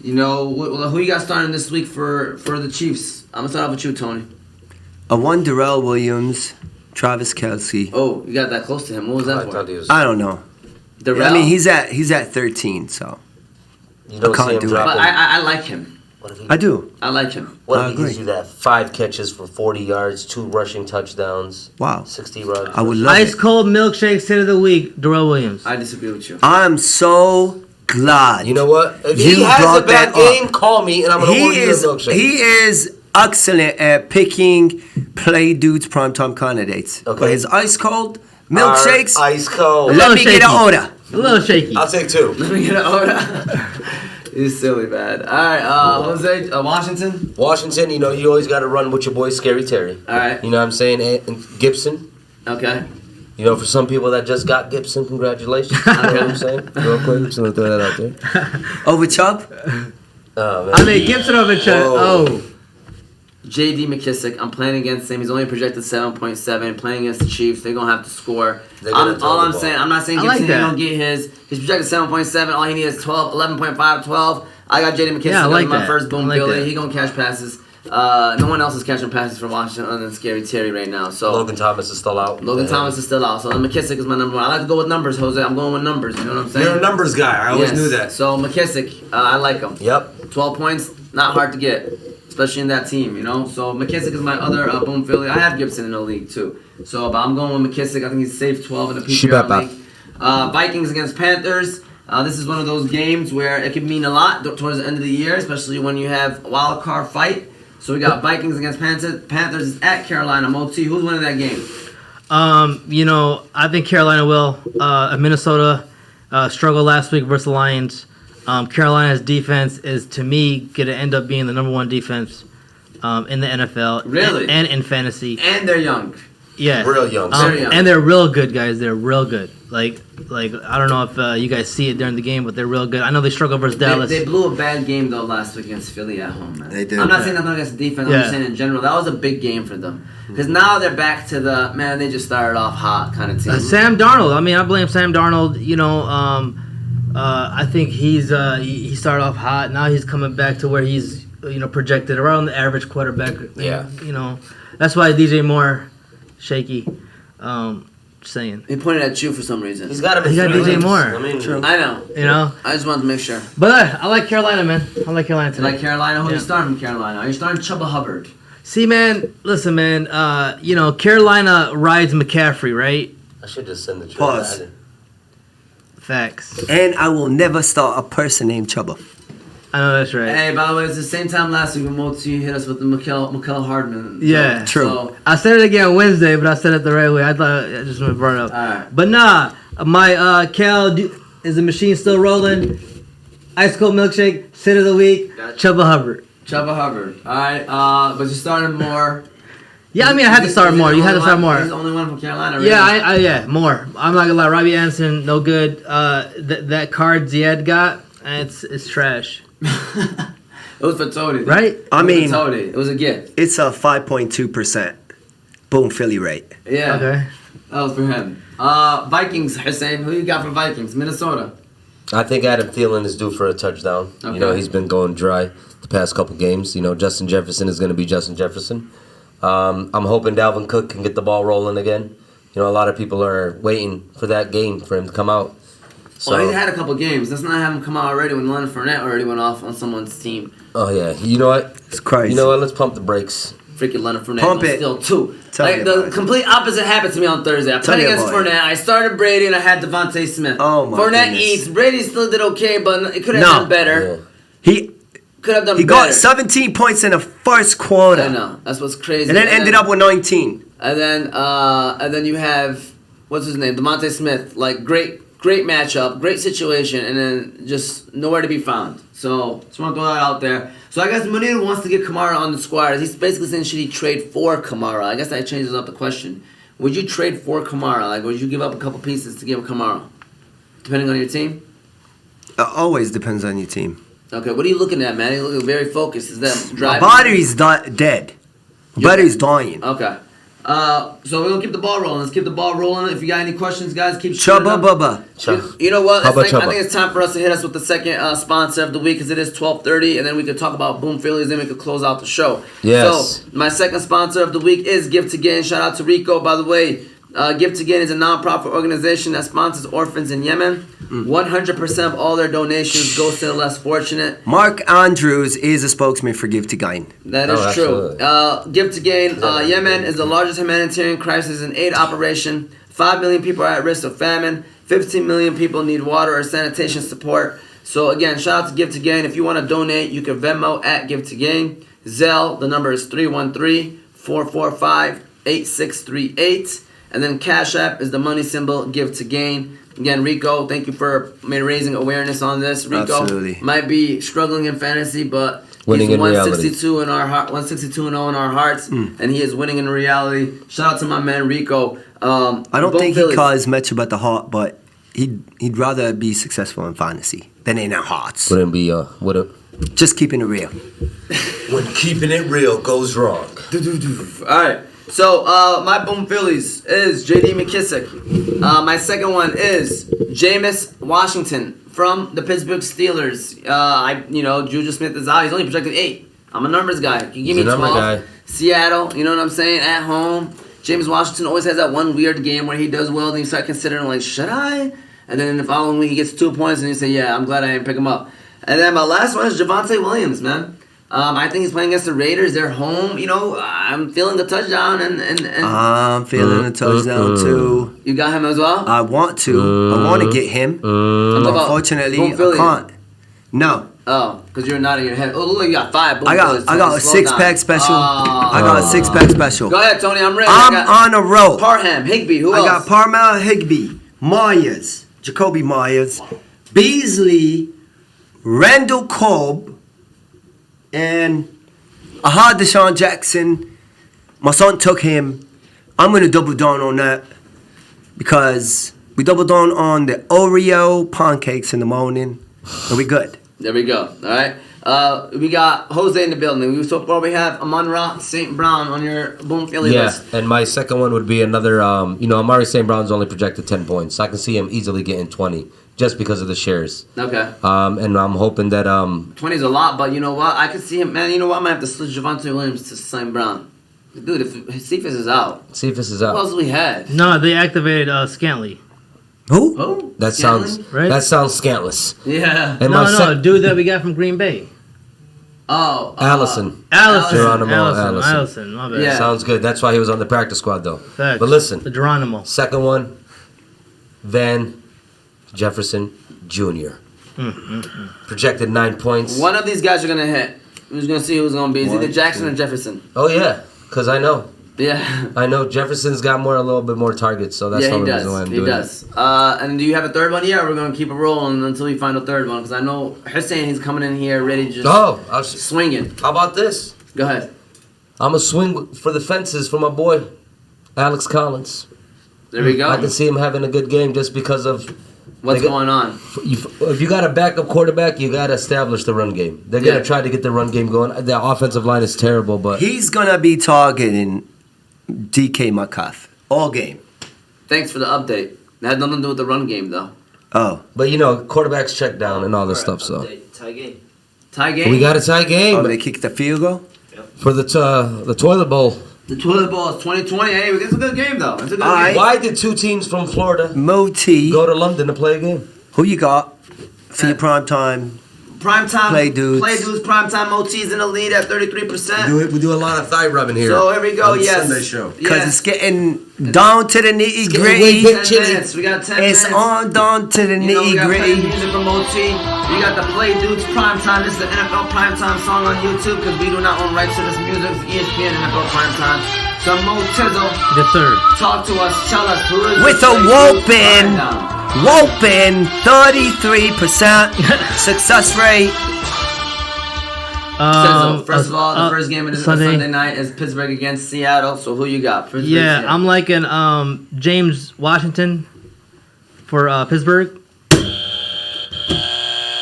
Who you got starting this week for the Chiefs? I'm gonna start off with you, Tony. One Darrell Williams, Travis Kelce. Oh, you got that close to him. What was that I thought for? he was. I don't know. Darrell? I mean, he's at 13, so You don't I can't see him do it. dropping. But I like him. What if he, I do. I like him. what I if he gives agree. you that 5 catches for 40 yards, 2 rushing touchdowns, Wow. 60 runs? I would love Ice it. cold milkshakes hit of the week. Darrell Williams. I disagree with you. I'm so glad. You know what? If You he has a brought bad that game, up. call me and I'm gonna order you a milkshake. He is excellent at picking play dudes primetime candidates. Okay. But his ice cold milkshakes. Are ice cold. Let little me get an shaky. order. A little shaky. I'll take 2. Let me get an order. He's silly bad. All right, Jose, Washington. Washington, you always got to run with your boy Scary Terry. All right. You know what I'm saying? And Gibson. Okay. For some people that just got Gibson, congratulations. You know what I'm saying? Real quick, just gonna throw that out there. Over Chubb? Oh, man. I mean, Gibson over Chubb. Oh. J.D. McKissick, I'm playing against him. He's only projected 7.7. Playing against the Chiefs, they're gonna have to score. They're gonna throw All the I'm ball. saying, I'm not saying I Gibson like that. don't get his. He's projected 7.7. All he needs is 12, 11.5, 12. I got J.D. McKissick. Yeah, I like That's my that. first boom I like Billy. that. He gonna catch passes. No one else is catching passes for Washington other than Scary Terry right now. So Logan Thomas is still out. Logan Thomas is still out. So McKissick is my number 1. I like to go with numbers, Jose. I'm going with numbers. You know what I'm saying? You're a numbers guy. I always Yes. knew that. So McKissick, I like him. Yep. 12 points, not hard to get, especially in that team, So McKissick is my other boom Philly. I have Gibson in the league too. So, but I'm going with McKissick. I think he's safe 12 in the PPR league. Vikings against Panthers. This is one of those games where it can mean a lot towards the end of the year, especially when you have a wild card fight. So we got Vikings against Panthers. Panthers is at Carolina. Moti, who's winning that game? I think Carolina will. Minnesota struggled last week versus the Lions. Carolina's defense is, to me, going to end up being the number one defense in the NFL. Really? And in fantasy. And they're young. Yeah. Real young. Very young. And they're real good, guys. They're real good. Like I don't know if you guys see it during the game, but they're real good. I know they struggled versus Dallas. They blew a bad game, though, last week against Philly at home, man. They did. I'm not saying nothing against the defense. I'm just saying in general. That was a big game for them. Because now they're back to the, man, they just started off hot kind of team. Sam Darnold. I mean, I blame Sam Darnold. I think he started off hot. Now he's coming back to where he's projected around the average quarterback. Yeah. That's why DJ Moore shaky. Just saying. He pointed at you for some reason. He's got to be. He got DJ Moore. I mean, True. I know. I just wanted to make sure. But I like Carolina, man. I like Carolina You today. like Carolina? Who are Yeah. you starting from Carolina? Are you starting Chuba Hubbard? See, man. Listen, man. Carolina rides McCaffrey, right? I should just send the trade. Pause. Facts. And I will never start a person named Chubba. I know that's right. Hey, by the way, it's the same time last week when Moti hit us with the Mikael Hardman. Yeah. True. So, I said it again Wednesday, but I said it the right way. I thought I just want to burn it up. Alright. But nah, my Cal, is the machine still rolling? Ice cold milkshake, sit of the week, Gotcha. Chuba Hubbard. Chuba Hubbard. All right. But you started more. Yeah, I mean, I had to start more. You had to start more. He's the only one from Carolina, really. Yeah, more. I'm not gonna lie, Robbie Anderson, no good. That card Ziad got, it's trash. It was for Tony. Right? I mean, It was a gift. it's a 5.2% boom Philly rate. Yeah. Okay. That was for him. Vikings, Hussein. Who you got for Vikings? Minnesota. I think Adam Thielen is due for a touchdown. Okay. He's been going dry the past couple games. Justin Jefferson is going to be Justin Jefferson. I'm hoping Dalvin Cook can get the ball rolling again. A lot of people are waiting for that game for him to come out. So, Well, he's had a couple games. Let's not have him come out already when Leonard Fournette already went off on someone's team. oh yeah, you know what? It's crazy. You know what? Let's pump the brakes. Freaking Leonard Fournette. Pump was it. Still two. Tell me The about it. complete opposite happened to me on Thursday. I Tell played me against about it. Fournette. I started Brady and I had Devontae Smith. Oh, my Fournette goodness. eats. Brady still did okay, but it could have No. done better. Yeah. He Could have done he better. got 17 points in the first quarter. I know. That's what's crazy. And then ended up with 19. And then you have what's his name, DeMonte Smith. Like great matchup, great situation, and then just nowhere to be found. So just want to throw that out there. So I guess Munir wants to get Kamara on the squad. He's basically saying should he trade for Kamara? I guess that changes up the question. Would you trade for Kamara? Like would you give up a couple pieces to give Kamara, depending on your team? Always depends on your team. Okay, what are you looking at, man? You're looking very focused. Is that My driving? battery's dead. Battery's dying. Okay. So we're gonna keep the ball rolling. Let's keep the ball rolling. If you got any questions, guys, keep shooting Chubba them. Bubba. You know what? How about I Chubba? think it's time for us to hit us with the second sponsor of the week because it is 12:30, and then we could talk about Boom Phillies, then we could close out the show. Yes. So my second sponsor of the week is Give to Gain. Shout out to Rico, by the way. Give to Gain is a non-profit organization that sponsors orphans in Yemen. 100% of all their donations goes to the less fortunate. Mark Andrews is a spokesman for Give to Gain. That is true. absolutely. Give to Gain. Yemen is the largest humanitarian crisis and aid operation. 5 million people are at risk of famine. 15 million people need water or sanitation support. So again, shout out to Give to Gain. If you want to donate, you can Venmo at Give to Gain. Zelle, the number is 313-445-8638. And then Cash App is the money symbol, Give to Gain. Again, Rico, thank you for raising awareness on this. Rico Absolutely. might be struggling in fantasy, but Winning he's in reality. 162 in our heart, 162 and 0 in our hearts, and he is winning in reality. Shout out to my man Rico. I don't Both think Phillies. he cares much about the heart, but he'd rather be successful in fantasy than in our hearts. Wouldn't be Just keeping it real. when keeping it real goes wrong. All right. So my Boom Phillies is J.D. McKissick. My second one is Jameis Washington from the Pittsburgh Steelers. Juju Smith is out. He's only projected 8. I'm a numbers guy. You give me He's a number 12. guy. Seattle, you know what I'm saying? At home. James Washington always has that one weird game where he does well, then you start considering, like, should I? And then in the following week, he gets 2 points, and you say, yeah, I'm glad I didn't pick him up. And then my last one is Javonte Williams, man. I think he's playing against the Raiders. They're home. I'm feeling the touchdown, and I'm feeling a touchdown too. you got him as well? I want to. I want to get him. How about Unfortunately, Boom I Philly? can't. No. Oh, because you're nodding your head. Oh, look, you got 5. Boom, I got a slow down. 6-pack special. Oh. I got a 6-pack special. Go ahead, Tony. I'm ready. I'm I got on a roll. Parham, Higbee. Who I else? got Parmel, Higbee, Myers, Jacoby Myers, Beasley, Randall Cobb, and I had Deshaun Jackson. My son took him. I'm going to double down on that because we doubled down on the Oreo pancakes in the morning, and we good. There we go. All right. We got Jose in the building. So far we have Amon-Ra St. Brown on your Boom Philly list. Yeah, and my second one would be another, Amari St. Brown's only projected 10 points. So I can see him easily getting 20 just because of the shares. Okay. And I'm hoping that... 20 is a lot, but you know what? I could see him, man. You know what? I might have to switch Javonte Williams to St. Brown. Dude, if Cephas is out. Cephas is Who out. else do we have? No, they activated Scantley. Who? Oh, That sounds Right? That sounds scantless. Yeah. And No, dude that we got from Green Bay. Oh. Allison. Allison. Allison, my bad. Yeah. Sounds good. That's why he was on the practice squad, though. Facts. But listen, The Geronimo. second one, Van Jefferson Jr. Projected 9 points. One of these guys are going to hit. We're just going to see who's going to be. Is either Jackson or Jefferson? Oh, yeah, because I know. Yeah. I know Jefferson's got a little bit more targets, so that's the Yeah, he only reason why does. I'm He doing does. And do you have a third one here, or we're going to keep it rolling until we find a third one? Because I know Hussein, he's coming in here ready to just Oh, swinging. how about this? Go ahead. I'm a swing for the fences for my boy, Alex Collins. There we go. I can see him having a good game just because of What's they got- going on? If you got a backup quarterback, you got to establish the run game. They're Yeah. going to try to get the run game going. The offensive line is terrible, but He's going to be targeting DK Metcalf all game. Thanks for the update. That had nothing to do with the run game, though. Oh. quarterbacks check down and all this stuff. So Tie game. Tie game? we got a tie game Oh, they kicked the field goal? for the toilet bowl. The toilet ball is 2020. Hey, it's a good game, though. It's a good All right. game. Why did two teams from Florida Moti. go to London to play a game? Who you got for your prime time? Primetime. Play dudes. Play dudes. Primetime OT's in the lead at 33%. We do a lot of thigh rubbing here. So here we go. on the Yes. Sunday show. Because Yes. it's getting down to the nitty getting gritty. way big. 10 minutes. We got 10 It's minutes. on down to the You know, we nitty got playing gritty. music from OT. We got the Play Dudes Primetime. This is the NFL Primetime song on YouTube because we do not own rights to this music. It's ESPN NFL Primetime. So Mo Tizzle, Yes, sir. talk to us. Tell us who is With the a Play Dudes whooping, Primetime. whooping 33% success rate. Tizzle, first of all, the first game of the Sunday night is Pittsburgh against Seattle. So who you got? Pittsburgh, Yeah, Seattle. I'm liking James Washington for Pittsburgh.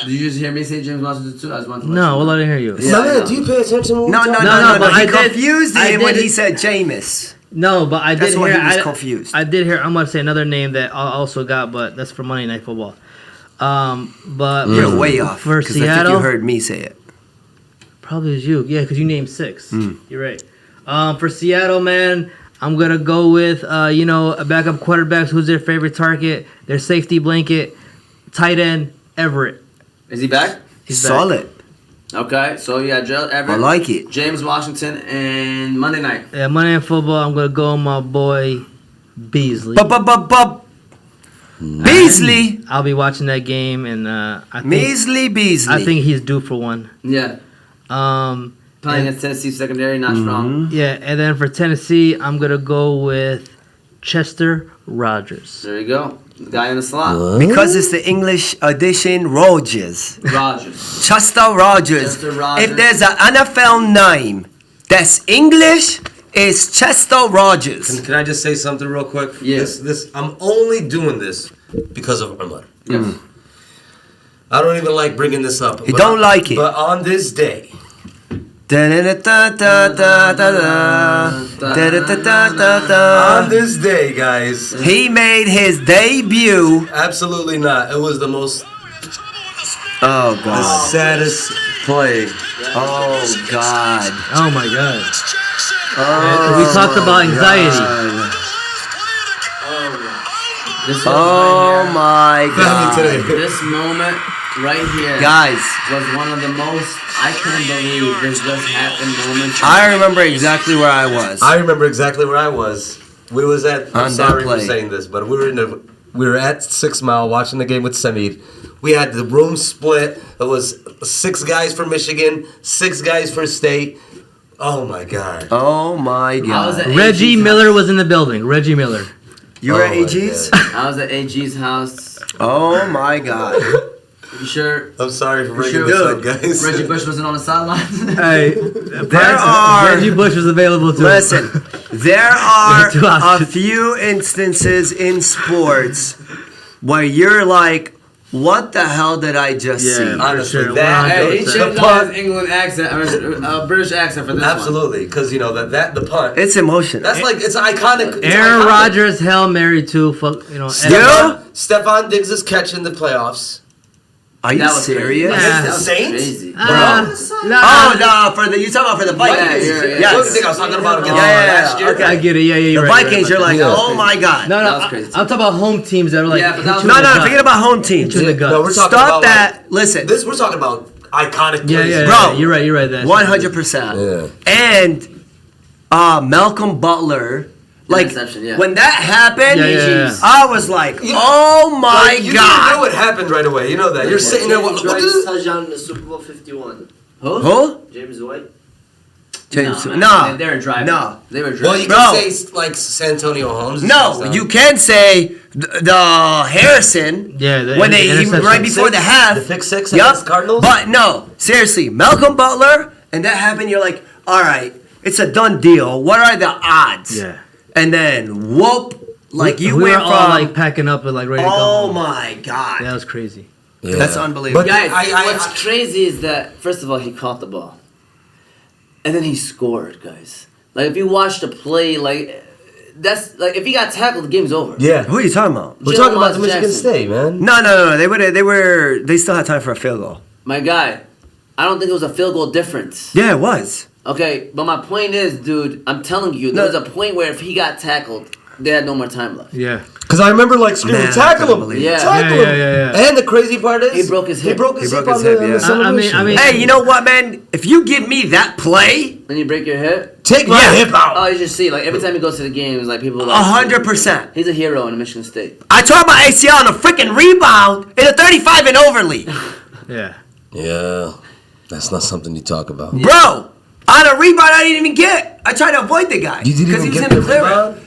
Did you just hear me say James Washington too? I just wanted to let No, you well, know. I didn't hear you. Yeah, I know. Do you pay attention? When we No, talk? but He I did- confused I him when did- he said Jameis. No, but I did That's hear. why he was I- confused. I did hear. I'm going to say another name that I also got, but that's for Monday Night Football. But You're way off. for Because I think Seattle, you heard me say it. probably is you. Yeah, because you named 6. You're right. For Seattle, man, I'm gonna go with a backup quarterbacks. Who's their favorite target? Their safety blanket, tight end Everett. Is he back? He's back. Solid. Okay, so you got Gerald Everett, I like it. James Washington, and Monday night. Yeah, Monday Night Football. I'm gonna go with my boy Beasley. Beasley. I'll be watching that game, and I think Beasley. I think he's due for one. Yeah. Playing against Tennessee secondary, not strong. Yeah, and then for Tennessee, I'm gonna go with Chester Rogers. There you go. The guy in the slot. Because it's the English edition, Rogers. Rogers. Chester Rogers. Chester Rogers. If there's an NFL name that's English, it's Chester Rogers. Can I just say something real quick? Yeah. This I'm only doing this because of Umar. Yes. I don't even like bringing this up. You don't like it. But on this day, on this day, guys, He made his debut. absolutely not. It was the most Oh God. saddest play. Oh God. Oh my God! Oh, We talked about anxiety. God. This was Oh right my God. Today. here. This moment right here Guys, was one of the most I can't believe this just happened moments. I remember exactly where I was. I remember exactly where I was. We was at. I'm On that sorry for play. saying this, but we were in the We were at 6 Mile watching the game with Samir. We had the room split. It was 6 guys for Michigan, 6 guys for State. Oh my God. Oh my God. Reggie Miller was in the building. Reggie Miller. You were at AG's? I was at AG's house. Oh my God. You sure? I'm sorry for bringing sure? this up, guys. Reggie Bush wasn't on the sidelines. Hey, Reggie Bush was available too. Listen, there are Two a options. few instances in sports where you're like, what the hell did I just see? Yeah, for Honestly, sure. that- Hey, he 100%. changed out his England accent, or British accent for this one. Absolutely, because you know the punt. It's emotional. That's like it's iconic. It's Aaron iconic. Rodgers, Hail Mary too. Fuck, you know. Yeah? Stephon Diggs' catch in the playoffs. Are you That was serious? crazy. Yeah. That was Saints? crazy. Nah. Oh, no, you talking about for the Vikings? Yeah, Yes. What do you think I was talking about against Yeah, last year? okay. I get it. Yeah, The you're right. Vikings, you're like, Yeah. oh my God. No, That was no. crazy. I'm talking about home teams that are like. Yeah, but hit that was- you No, in the no, gut. forget about home teams. Hit you in the gut. No, we're talking Stop about that. Like, Listen, this we're talking about iconic Yeah, plays. yeah, Bro. yeah. You're right. You're right. That's 100%. Yeah. And Malcolm Butler, like, Interception, yeah. when that happened, Yeah, yeah, yeah. I was like, oh my Like, you God. know what happened right away. You know that. You're sitting there. James What White's is it? touchdown in the Super Bowl 51. Who? James White. James. man. No. They were driving. No. They were driving. Well, you Bro. can say like San Antonio Holmes. No, you can say the Harrison Yeah, the when they interception. right before the half. The pick six Yup. against Cardinals. But no, seriously, Malcolm Butler, and that happened. You're like, all right, it's a done deal. What are the odds? Yeah. And then whoop, like you we went were from. all like packing up and like ready to go. Oh home. my God. That was crazy. Yeah. That's unbelievable. But Guys, I what's crazy is that first of all he caught the ball, and then he scored, guys. Like if you watch the play, like that's like if he got tackled, the game's over. yeah. Who are you talking about? We're Jalen talking about Watts the Michigan Jackson. State, man. No. They still had time for a field goal. My guy, I don't think it was a field goal difference. Yeah, it was. Okay, but my point is, dude, I'm telling you, there was a point where if he got tackled, they had no more time left. Yeah. Because I remember like screaming, Man, I tackle couldn't him, believe it. tackle Yeah, him. yeah, yeah. And the crazy part is, He broke his hip. He broke his He hip broke on his hip, the yeah. celebration. I mean- Hey, you know what, man? If you give me that play, Then you break your hip. Take my hip out. Oh, you just see, like every time he goes to the games, like people are like 100%. He's a hero in Michigan State. I tore my ACL on a freaking rebound in a 35 and over league. Yeah. Yeah, that's not something you talk about. Bro, on a rebound I didn't even get. I tried to avoid the guy. You didn't even he was get gonna the clear rebound? it.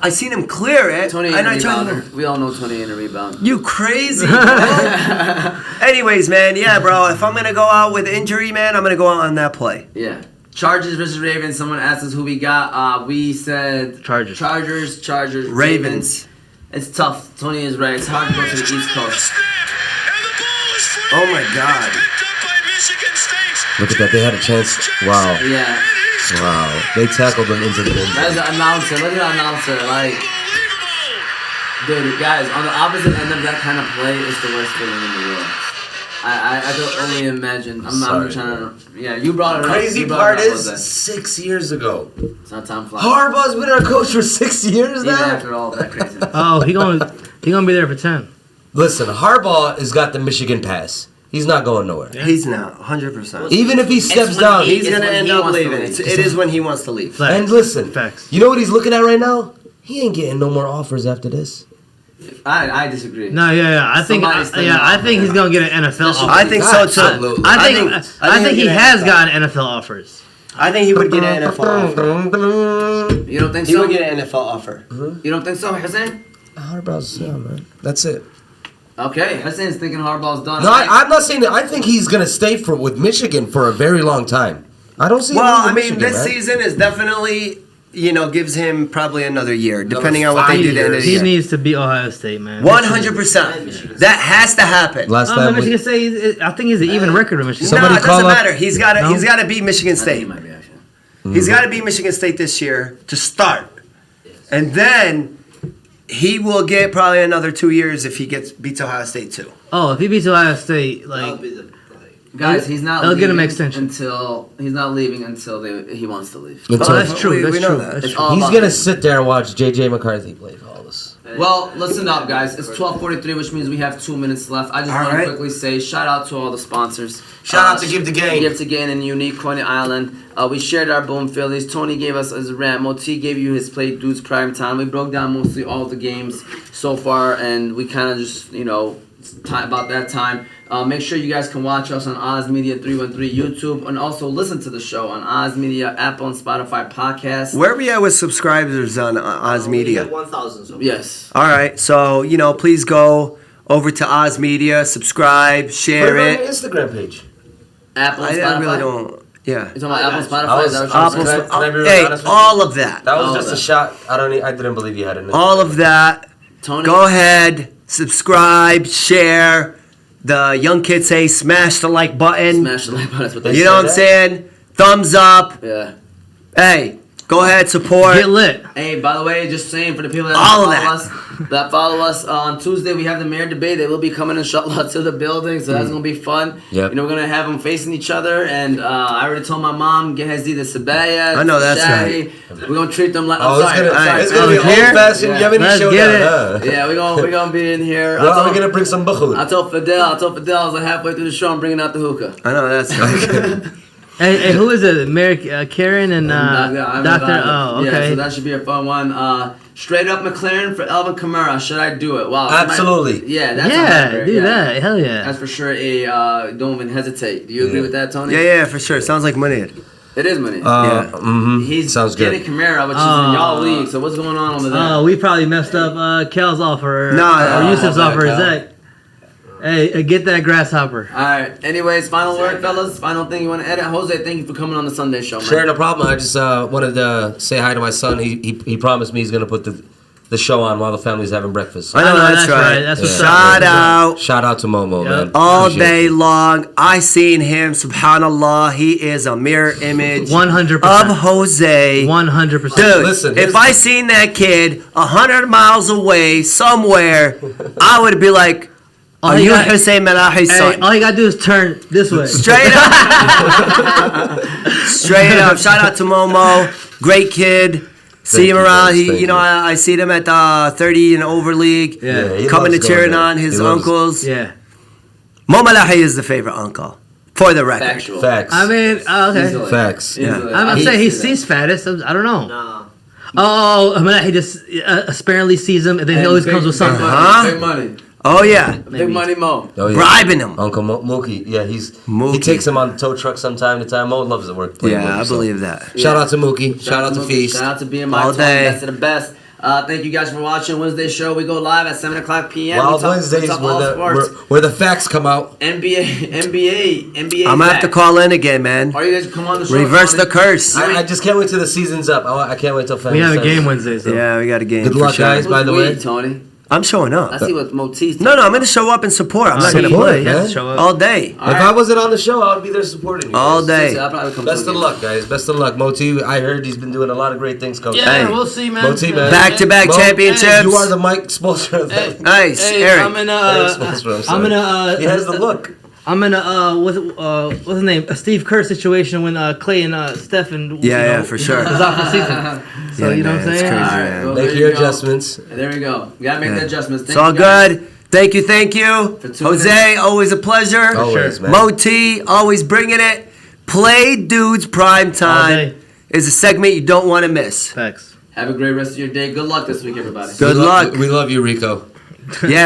I seen him clear it, Tony and ain't a I tried rebounder. to... We all know Tony ain't a rebound. You crazy, bro. Anyways, man, yeah, bro, if I'm going to go out with injury, man, I'm going to go out on that play. Yeah. Chargers versus Ravens. Someone asked us who we got. We said Chargers. Chargers, Ravens. It's tough. Tony is right. It's hard to go to the East Coast. Oh, my God. Look at that, they had a chance. Wow, Yeah. wow. They tackled them into the end That's zone. the announcer. Look at the announcer. Like, dude, guys, on the opposite end of that kind of play is the worst feeling in the world. I can only imagine. I'm Sorry. trying to. Yeah, you brought it up. Crazy You brought part it up, is, Jose. 6 years ago. It's not time flies. Harbaugh's been our coach for 6 years Even now. after all of that craziness. Oh, he gonna be there for 10. Listen, Harbaugh has got the Michigan pass. He's not going nowhere. He's not, 100%. Even if he steps when down, he- He's It's going to when end he up wants to leaving. leave. It is when he wants to leave. Facts. and listen, Facts. you know what he's looking at right now? He ain't getting no more offers after this. I disagree. No, yeah. I think Somebody's thinking I think he's gonna get an NFL offer. I think so, too. Absolutely. I think he has gotten NFL offers. I think he would get an NFL offer. You don't think He so? would get an NFL offer. You don't think so, Hassan? Harbaugh's, yeah, man. That's it. Okay, Hassan's thinking Harbaugh's done. No, I'm not saying that. I think he's going to stay with Michigan for a very long time. I don't see him Well, leaving I mean, Michigan, this man. season is definitely, gives him probably another year, depending on what they do at the end of the He year. needs to beat Ohio State, man. 100%. That has to happen. Last Oh, time we, Michigan State. I think he's an even record with Michigan. Somebody No, it call doesn't up- matter. He's got to. No? He's got to beat Michigan I think he State. might be actually. He's got to beat Michigan State this year to start, and then he will get probably another 2 years if he beats Ohio State too. Oh, if he beats Ohio State, That'll like be the Guys, he's not. They'll get him leaving extension. until he's not leaving until he wants to leave. Until- oh, that's true. we That's know true. that. That's It's true. all he's about going to him. sit there and watch J.J. McCarthy play for all this. Well, listen up, guys. It's 12:43, which means we have 2 minutes left. I just want to quickly say shout out to all the sponsors. Shout out to Give the Game. Give to Gain and Unique Coney Island. We shared our Boom Phillies. Tony gave us his rant. Moti gave you his Play Dudes Prime Time. We broke down mostly all the games so far, and we kind of just, about that time. Make sure you guys can watch us on Oz Media 313 YouTube, and also listen to the show on Oz Media, Apple, and Spotify podcasts. Where are we at with subscribers on Oz Media? We got 1,000. So. Yes. All right, so please go over to Oz Media, subscribe, share Put it on it. your Instagram page. Apple, and Spotify. I really don't. Yeah. You're talking about Apple, and Spotify? I was- Is that what Apple, you're saying? Can I be really hey, honest with you? all of that. That was All just of a that. shot. I didn't believe you had it. All of that. Tony? Go ahead, subscribe, share. The young kids say smash the like button. Smash the like button. That's what they You say. know what I'm that? saying? Thumbs up. Yeah. Hey, go ahead, support. Get lit. Hey, by the way, just saying for the people that All of follow us on Tuesday, we have the mayor debate. They will be coming inshallah to the building, so that's gonna be fun. Yep. We're gonna have them facing each other, and I already told my mom get the sabaya. I know that's shahi. We're gonna treat them like. Oh, I'm sorry. it's gonna be Here? old fashioned Yeah. Yemeni Let's showdown. get it. Huh? Yeah, we're gonna be in here. Well, we're gonna bring some I bakhud. told Fidel, I was like halfway through the show, I'm bringing out the hookah. I know that's right. Hey, who is it? Mary, Karen and Doctor. Oh, Yeah, okay. so that should be a fun one. Straight up McLaren for Elvin Kamara. Should I do it? Wow. Absolutely. Yeah, that's Yeah, do that. Hell yeah. That's for sure don't even hesitate. Do you agree with that, Tony? Yeah, for sure. Sounds like money. It is money. Yeah. He's Sounds good. getting Kamara, which is in y'all league. So what's going on over there? Oh, we probably messed up Kel's offer. No, or Yusuf's my bad, offer. Kel. Zach. Hey, get that grasshopper. All right. Anyways, final word, fellas. Final thing you want to edit. Jose, thank you for coming on the Sunday show, man. Sure, no problem. I just wanted to say hi to my son. He promised me he's gonna put the show on while the family's having breakfast. I know that's right. That's what's Shout up. out. Shout out to Momo, Yep. man. All Appreciate day it. long. I seen him, subhanallah. He is a mirror image 100%. of Jose. 100%. Dude, Listen, if I seen that kid 100 miles away somewhere, I would be like, All are he you got- Hussein Malahi's Hey, son? all you gotta do is turn this way. Straight up. Straight up. Shout out to Momo. Great kid. See him you, around. guys. He, Thank you know, you. I see them at the 30 and over league. Yeah. he Coming to loves cheering going there. on his He loves- uncles. Yeah. Mo Malahi is the favorite uncle, for the record. Factual. Facts. I mean, okay. Easily. Facts. Easily. I'm I saying he see that. sees fattest. I don't know. Nah. Oh, I mean, he just apparently sees him, and then he always Big- comes with big something. money, Huh? Big money. Oh yeah, Big money, Mo. Oh, yeah. bribing him. Uncle Mookie, yeah, he Mookie. takes him on the tow truck from time to time. Mo loves the work. Yeah, I believe that. Shout out to Mookie. Shout out to Mookie. Feast. Shout out to being my All Tony, day. best of the best. Thank you guys for watching Wednesday show. We go live at 7:00 p.m. Wild We talk Wednesdays all sports. where the facts come out. NBA. I'm gonna have to call in again, man. Are you guys come on the show? Reverse Tony? the curse. I just can't wait till the season's up. I can't wait till We have a Fantasy game Sunday. Wednesday, so. Yeah, we got a game. Good for luck, sure. guys. Who's By the we, way. Tony. I'm showing up. I see what Motis. No, I'm gonna show up and support. I'm not See, gonna support, play man. Let's show up. all day. All If right. I wasn't on the show, I would be there supporting you. All guys. day. I'll probably come Best to of a luck, guys. Best of luck. Moti, I heard he's been doing a lot of great things, Coach. Yeah, Hey. we'll see, man. Moti, man. Back-to-back Mo, championships. You are the mic sponsor of that. Nice, Hey, Eric. I'm in Eric sponsor, I'm sorry. I'm in He has the look. I'm in what's his name? A Steve Kerr situation when Clay and Stephen. Yeah, for sure. Was out for season. So Yeah, you know man, what I'm it's saying? crazy, All right, man. well, Make there your you go. adjustments. There we go. We gotta make the adjustments. It's Thank all you guys. good. Thank you. For tuning Jose, in. always a pleasure. Always, man. Mo T, always bringing it. Play Dudes Prime All Time day. is a segment you don't want to miss. Facts. Have a great rest of your day. Good luck this week, everybody. Good luck. We love you, Rico. Yeah.